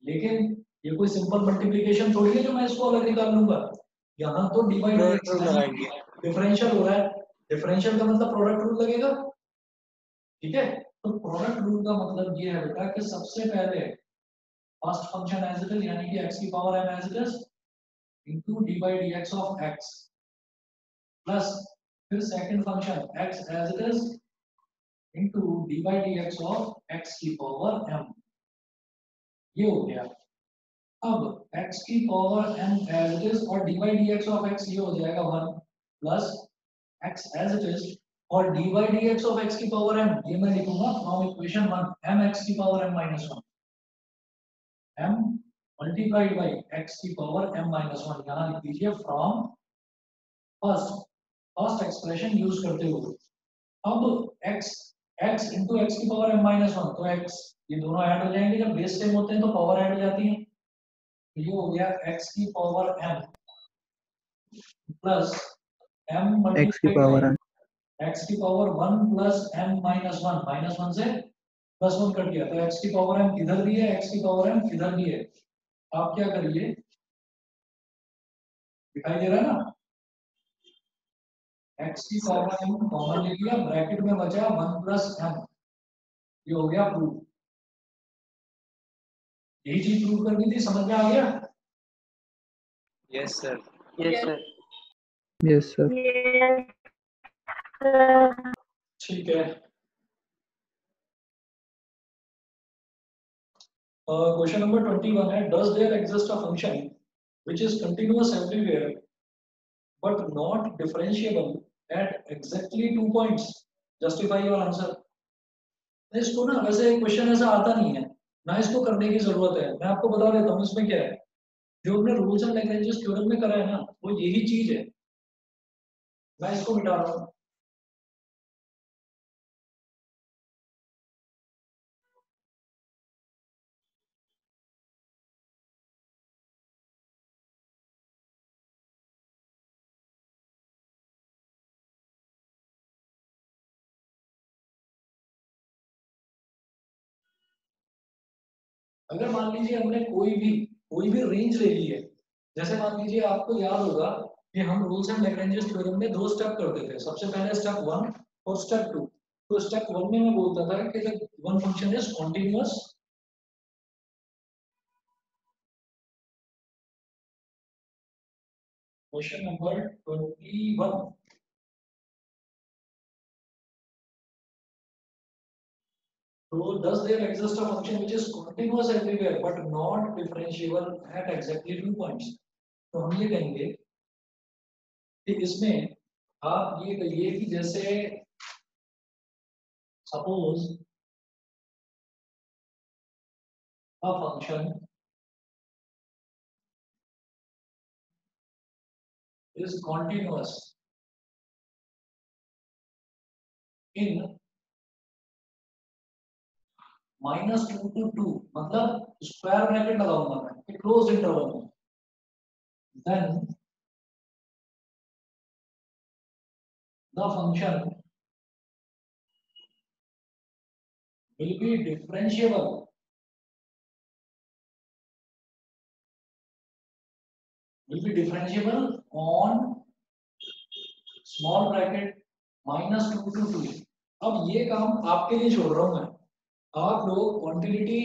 [SPEAKER 1] लेकिन ये कोई सिंपल मल्टीप्लिकेशन थोड़ी है जो मैं इसको अलग निकाल लूंगा। यहाँ तो dy dx
[SPEAKER 2] लगाएंगे।
[SPEAKER 1] डिफरेंशियल हो रहा है, डिफरेंशियल का मतलब प्रोडक्ट रूल लगेगा। ठीक है, तो प्रोडक्ट रूल का मतलब ये है बेटा कि सबसे पहले first function as it is, यानी कि x की power m as it is into dy dx of x, plus फिर second function x as it is into dy dx of x की पावर m, ये हो गया। अब x की power m as it is और dy dx of x ये हो जाएगा 1 plus x as it is और dy dx ऑफ x की पावर m, ये मैं लिखूंगा फ्रॉम इक्वेशन 1 mx की power m minus 1, m multiplied by x की पावर m minus 1, यहाँ लिख दीजिए फ्रॉम फर्स्ट एक्सप्रेशन यूज करते हुए। अब x into x की पावर m minus 1, तो x ये दोनों ऐड हो जाएंगे, जब बेस सेम होते हैं तो पावर ऐड हो जाती है। ये हो गया x की power m plus m
[SPEAKER 3] x की पावर m
[SPEAKER 1] x की power 1 plus m minus 1, minus 1 से प्लस 1 कट गया, तो x की पावर m इधर भी है, x की पावर m इधर भी है। आप क्या करिए, दिखाई दे रहा है ना, x की पावर m कॉमन ले लिया, ब्रैकेट में बचा 1 प्लस m, ये हो गया प्रूफ। यही चीज प्रूव करनी थी, समझ में आ गया?
[SPEAKER 2] Yes sir.
[SPEAKER 3] yes sir
[SPEAKER 5] Yes, sir.
[SPEAKER 1] ठीक है, क्वेश्चन नंबर 21 है, does there exist a function which is continuous everywhere but not differentiable at exactly 2 points, justify your answer. इसको ना वैसे क्वेश्चन ऐसा आता नहीं है ना, इसको करने की जरूरत है, मैं आपको बता देता हूँ इसमें क्या है। जो हमने रूल्स एंड लैग्रेंजेस थ्योरम में करा है ना, वो यही चीज है। मैं इसको मिटा रहा हूँ। अगर मान लीजिए हमने कोई भी रेंज ले ली है, जैसे मान लीजिए आपको याद होगा कि हम रूल्स एंड लैग्रेंजेस थ्योरम में 2 स्टेप करते थे। सबसे पहले स्टेप 1 और स्टेप 2। तो स्टेप 1 में मैं बोलता था कि जब one function is continuous, question number 21, so does there exist a function which is continuous everywhere but not differentiable at exactly 2 points? तो हम ये कहेंगे कि इसमें आप ये कहिए कि जैसे suppose a function is continuous in -2 to 2, मतलब स्क्वायर ब्रैकेट लगाऊंगा मैं क्लोज इंटरवल में, then the function will be differentiable on small bracket -2 to 2। अब ये काम आपके लिए छोड़ रहा हूं मैं। आप लोग क्वांटिटी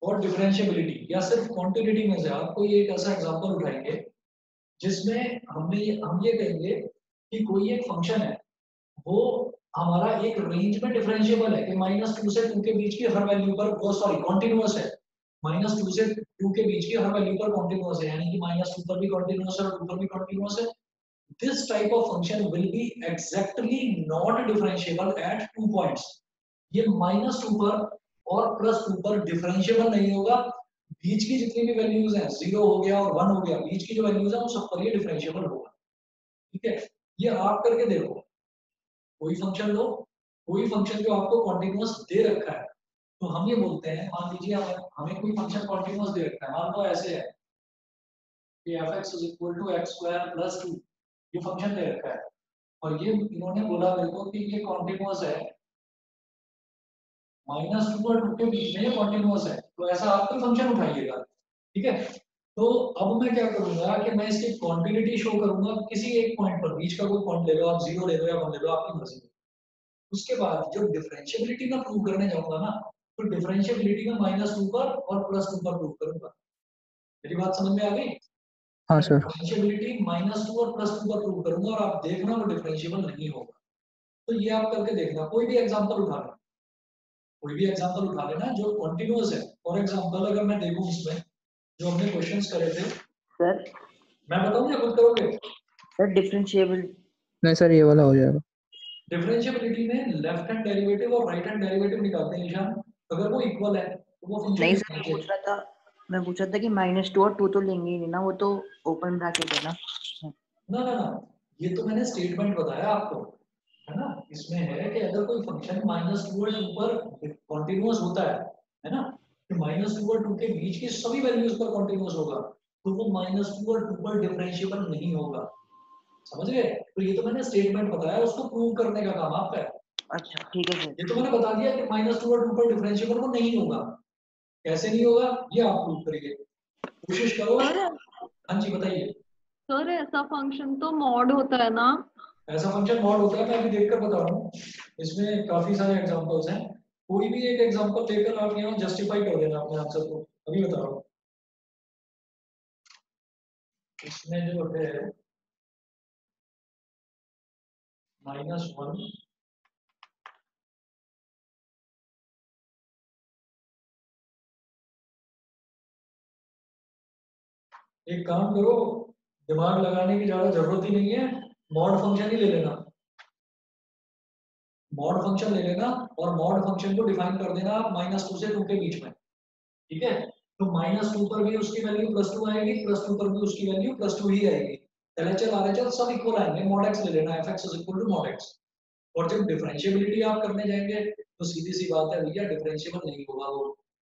[SPEAKER 1] और डिफरेंशियबिलिटी या सिर्फ क्वांटिटी में से आप कोई एक ऐसा एग्जांपल उठाएंगे जिसमें हम ये कहेंगे कि कोई एक फंक्शन है, वो हमारा एक रेंज में डिफरेंशिएबल है कि -2 से 2 के बीच की हर वैल्यू पर, वो सॉरी कॉन्टिन्यूअस है, -2 से 2 के बीच की हर वैल्यू पर कॉन्टिन्यूअस है, यानी कि -2 पर भी कॉन्टिन्यूअस है और 2 पर भी कॉन्टिन्यूअस है। This type of function will be exactly not differentiable at 2 points। ये -2 पर और +2 पर डिफरेंशिएबल नहीं होगा। बीच की जितनी भी वैल्यूज हैं, 0 हो गया और 1 हो गया, बीच की जो वैल्यूज हैं उन सब पर ये डिफरेंशिएबल होगा। ठीक है, ये आप करके देखो। कोई फंक्शन लो, कोई फंक्शन जो आपको कॉन्टिन्यूअस दे रखा है, तो हम ये बोलते हैं, मान लीजिए हमें कोई फंक्शन कॉन्टिन्यूअस दे रखा है, मान लो ऐसे है कि f(x = x² + 2), ये फंक्शन दे रखा है और ये इन्होंने बोला मेरे को कि ये कॉन्टिन्यूअस है, -2 और 2 के बीच में ये कॉन्टिन्यूअस है। तो ऐसा आप कोई फंक्शन उठाइएगा, ठीक है। तो अब मैं क्या करूंगा कि मैं इसकी क्वांटिटी शो करूंगा किसी एक पॉइंट पर, बीच का कोई पॉइंट ले लो आप, 0 ले लो या 1 ले लो, आपकी मर्जी। उसके बाद जब डिफरेंशिएबिलिटी में प्रूव करने जाऊंगा ना, तो डिफरेंशिएबिलिटी में -2 पर और +2 पर प्रूव करूंगा। मेरी बात समझ में आ गई?
[SPEAKER 2] हाँ सर।
[SPEAKER 1] डिफरेंशिएबिलिटी -2 और +2 पर प्रूव करूंगा और आप देखना वो डिफरेंशिएबल नहीं होगा। तो ये आप करके देखना। कोई भी एग्जांपल उठा लेना, कोई भी एग्जांपल उठा लेना जो कंटीन्यूअस है। फॉर एग्जांपल अगर मैं देखूं इसमें जो हमने क्वेश्चंस करे थे,
[SPEAKER 3] सर
[SPEAKER 1] मैं बताऊं या खुद करोगे?
[SPEAKER 3] सर डिफरेंशिएबल
[SPEAKER 2] नहीं सर, ये वाला हो जाएगा।
[SPEAKER 1] डिफरेंशिएबिलिटी में लेफ्ट हैंड डेरिवेटिव और राइट हैंड डेरिवेटिव निकालते हैं निशान, अगर वो इक्वल है तो वो फंक्शन
[SPEAKER 3] नहीं सर, मैं पूछ रहा था कि -2 और 2 तो लेंगे ही नहीं ना, वो तो ओपन ब्रैकेट है ना।
[SPEAKER 1] ना ना ना, ये तो मैंने स्टेटमेंट बताया आपको, है ना। इसमें है कि अगर कोई फंक्शन -2 और 2 पर कॉन्टिन्यूअस होता है ना, कि -2 और 2 के बीच की सभी वैल्यूज पर कॉन्टिन्यूअस होगा, तो वो -2 और 2 पर डिफरेंशिएबल नहीं होगा। समझ गए? तो ये तो मैंने स्टेटमेंट बताया, उसको प्रूव करने का काम आपका है।
[SPEAKER 3] अच्छा ठीक है सर।
[SPEAKER 1] ये तो मैंने बता दिया कि -2 और 2 पर डिफरेंशिएबल वो नहीं होगा। कैसे नहीं होगा ये आप प्रूव करिए, कोशिश करो। हाँ जी बताइए।
[SPEAKER 6] सर ऐसा फंक्शन तो मॉड होता है ना?
[SPEAKER 1] ऐसा फंक्शन मॉड होता है, मैं अभी देखकर बता रहा हूँ। इसमें काफी सारे एग्जांपल्स हैं, कोई भी एक एग्जांपल लेकर आप यहाँ जस्टिफाई कर देना अपने आंसर को। अभी बता रहा हूँ। इसमें जो है -1 एक काम करो, दिमाग लगाने की ज्यादा जरूरत ही नहीं है, मॉड फंक्शन ही ले लेना। मॉड फंक्शन ले लेना और मॉड फंक्शन को डिफाइन कर देना आप -2 से 2 के बीच में, ठीक है। तो -2 पर भी उसकी वैल्यू +2 आएगी, +2 पर भी उसकी वैल्यू +2 ही आएगी। LHL RHL सब इक्वल आएंगे, mod x ले लेना, fx is equal to mod x। और जब डिफरेंशिएबिलिटी आप करने जाएंगे तो सीधी सी बात है भैया, डिफरेंशिएबल नहीं होगा वो।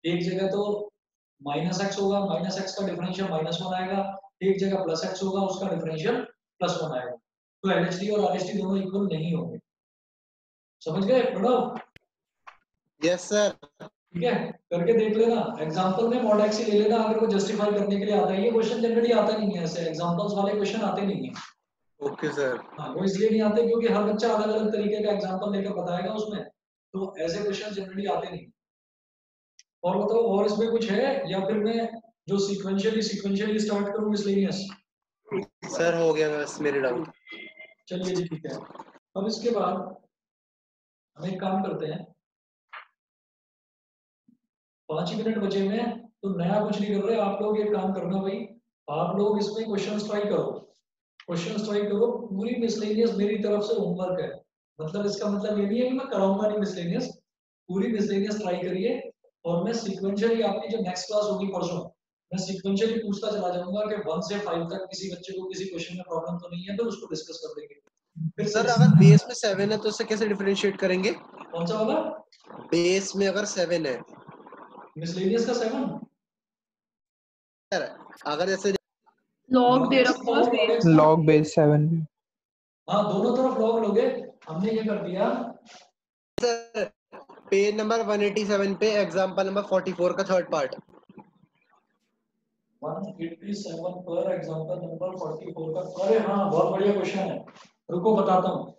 [SPEAKER 1] एक जगह तो -x होगा, -x का डिफरेंशियल -1 आएगा, एक जगह +x होगा, उसका डिफरेंशियल +1 आएगा। तो LHD और RHD दोनों इक्वल नहीं होंगे। समझ गए प्रणव?
[SPEAKER 2] Yes sir.
[SPEAKER 1] ठीक है, करके देख लेना। एग्जांपल में mod x ही ले लेना अगर वो जस्टिफाई करने के लिए आता है। ये क्वेश्चन जनरली आता नहीं है, ऐसे एग्जांपल्स वाले क्वेश्चन आते नहीं है।
[SPEAKER 2] Okay sir.
[SPEAKER 1] हाँ, वो इसलिए नहीं आते क्योंकि हर बच्चा अलग अलग तरीके का एग्जांपल लेकर बताएगा उसमें, तो ऐसे क्वेश्चन जनरली आते नहीं। और बताओ, और इसमें कुछ है या फिर मैं जो सीक्वेंशियली स्टार्ट करूं मिसलेनियस?
[SPEAKER 2] सर हो गया बस मेरे डाउट।
[SPEAKER 1] चलिए जी, ठीक है। अब इसके बाद हम एक काम करते हैं, 5 ही मिनट बचे हुए हैं, तो नया कुछ नहीं कर रहे आप लोग। एक काम करना भाई, आप लोग इसमें क्वेश्चंस ट्राई करो, पूरी मिसलेनियस मेरी तरफ से होमवर्क है। मतलब इसका मतलब ये नहीं है कि मैं कराऊंगा नहीं मिसलेनियस, पूरी मिसलेनियस ट्राई करिए। और मैं सीक्वेंशियली आपकी जो नेक्स्ट क्लास होगी परसों, मैं सीक्वेंशियली पूछता चला जाऊंगा कि 1 से 5 तक किसी बच्चे को किसी क्वेश्चन में प्रॉब्लम तो नहीं है, तो उसको डिस्कस कर देंगे। फिर
[SPEAKER 2] सर अगर बेस में 7 है तो उसे कैसे डिफरेंशिएट करेंगे?
[SPEAKER 1] कौन सा वाला?
[SPEAKER 2] बेस में अगर 7 है
[SPEAKER 1] मिसलेनियस का 7
[SPEAKER 2] सर, अगर जैसे
[SPEAKER 6] लॉग दे रखा है,
[SPEAKER 9] लॉग बेस 7।
[SPEAKER 1] हाँ, दोनों तरफ लॉग लोगे। हमने ये कर दिया
[SPEAKER 2] सर पेज नंबर 187 पे एग्जांपल नंबर 44 का थर्ड पार्ट।
[SPEAKER 1] 187 पर एग्जांपल नंबर 44 का। अरे हाँ, बहुत बढ़िया क्वेश्चन है, रुको बताता हूँ।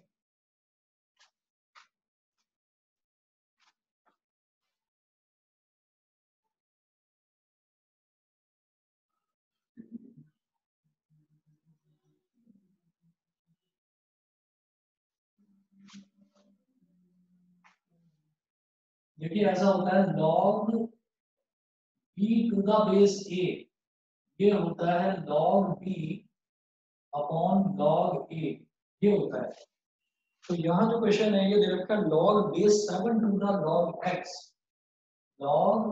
[SPEAKER 1] देखिए ऐसा होता है, log b to the base a, ये होता है log b upon log a, ये होता है। तो यहाँ जो क्वेश्चन है ये दे रखा है log base 7 to the log x, log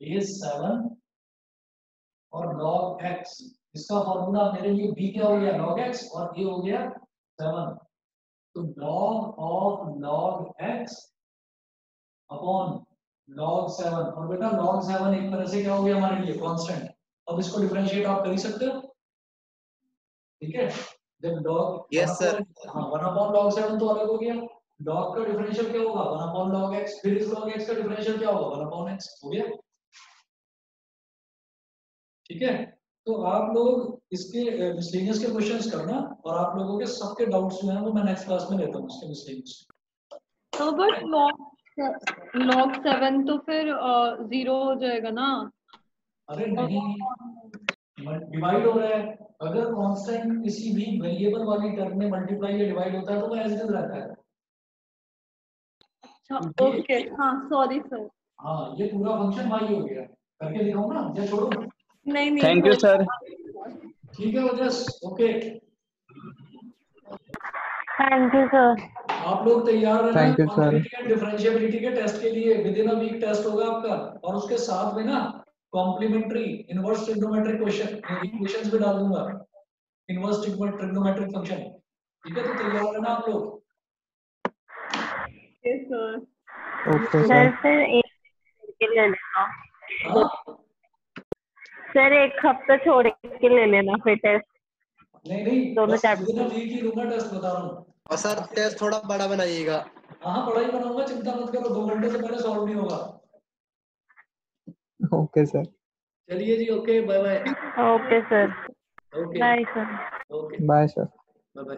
[SPEAKER 1] base 7 और log x। इसका फॉर्मूला मेरे लिए b क्या हो गया log x और a हो गया 7। तो log of log x upon log 7, और बेटा log 7 एक तरह से क्या हो गया हमारे लिए कांस्टेंट। अब इसको डिफरेंशिएट आप कर ही सकते हो, ठीक है। जब log
[SPEAKER 2] यस सर।
[SPEAKER 1] हाँ 1 अपॉन log 7 तो अलग हो गया, log का डिफरेंशियल क्या होगा 1 अपॉन log x, फिर इस log x का डिफरेंशियल क्या होगा 1 अपॉन x, हो गया। ठीक है, तो आप लोग इसके मिसलेनियस के क्वेश्चंस करना, और आप लोगों के सबके डाउट्स जो हैं वो मैं नेक्स्ट क्लास में लेता हूँ इसके मिसलेनियस।
[SPEAKER 6] तो बट लॉग 7 तो फिर 0 हो जाएगा ना।
[SPEAKER 1] अरे नहीं, डिवाइड हो रहा है। अगर कांस्टेंट किसी भी वेरिएबल वाली टर्म में मल्टीप्लाई या डिवाइड होता है तो वो एज इट इज रहता है।
[SPEAKER 6] अच्छा ओके, हाँ सॉरी सर।
[SPEAKER 1] हाँ, ये पूरा फंक्शन वाई हो गया। करके दिखाऊं ना या छोड़ो?
[SPEAKER 6] नहीं नहीं,
[SPEAKER 8] थैंक यू सर।
[SPEAKER 1] ठीक है Ojas, okay.
[SPEAKER 5] Thank you sir.
[SPEAKER 1] आप लोग तैयार रहना
[SPEAKER 9] Thank you, sir.
[SPEAKER 1] डिफरेंशिएबिलिटी के टेस्ट के लिए। Within a week test होगा आपका, और उसके साथ में ना कॉम्प्लीमेंट्री इनवर्स ट्रिग्नोमेट्रिक इक्वेशंस भी डाल दूंगा, इनवर्स ट्रिग्नोमेट्रिक फंक्शन। ठीक है, तो तैयार रहना आप लोग।
[SPEAKER 6] Yes sir.
[SPEAKER 9] Okay
[SPEAKER 5] sir
[SPEAKER 9] sir.
[SPEAKER 5] फिर एक के ले लेना
[SPEAKER 1] हाँ?
[SPEAKER 5] सर, एक हफ्ता छोड़ के ले लेना फिर टेस्ट
[SPEAKER 1] नहीं
[SPEAKER 5] दोनों
[SPEAKER 1] बस
[SPEAKER 5] chapter.
[SPEAKER 1] Within a week ही लूंगा टेस्ट, बता रहा हूँ।
[SPEAKER 2] और सर टेस्ट थोड़ा बड़ा बनाइएगा।
[SPEAKER 1] हाँ, पढ़ाई बनाऊंगा, चिंता मत करो, 2 घंटे से पहले सॉल्व नहीं होगा।
[SPEAKER 9] Okay sir.
[SPEAKER 1] चलिए जी, okay, bye bye.
[SPEAKER 5] Okay sir,
[SPEAKER 1] okay
[SPEAKER 5] bye sir.
[SPEAKER 1] Okay,
[SPEAKER 9] bye sir.
[SPEAKER 1] Bye bye.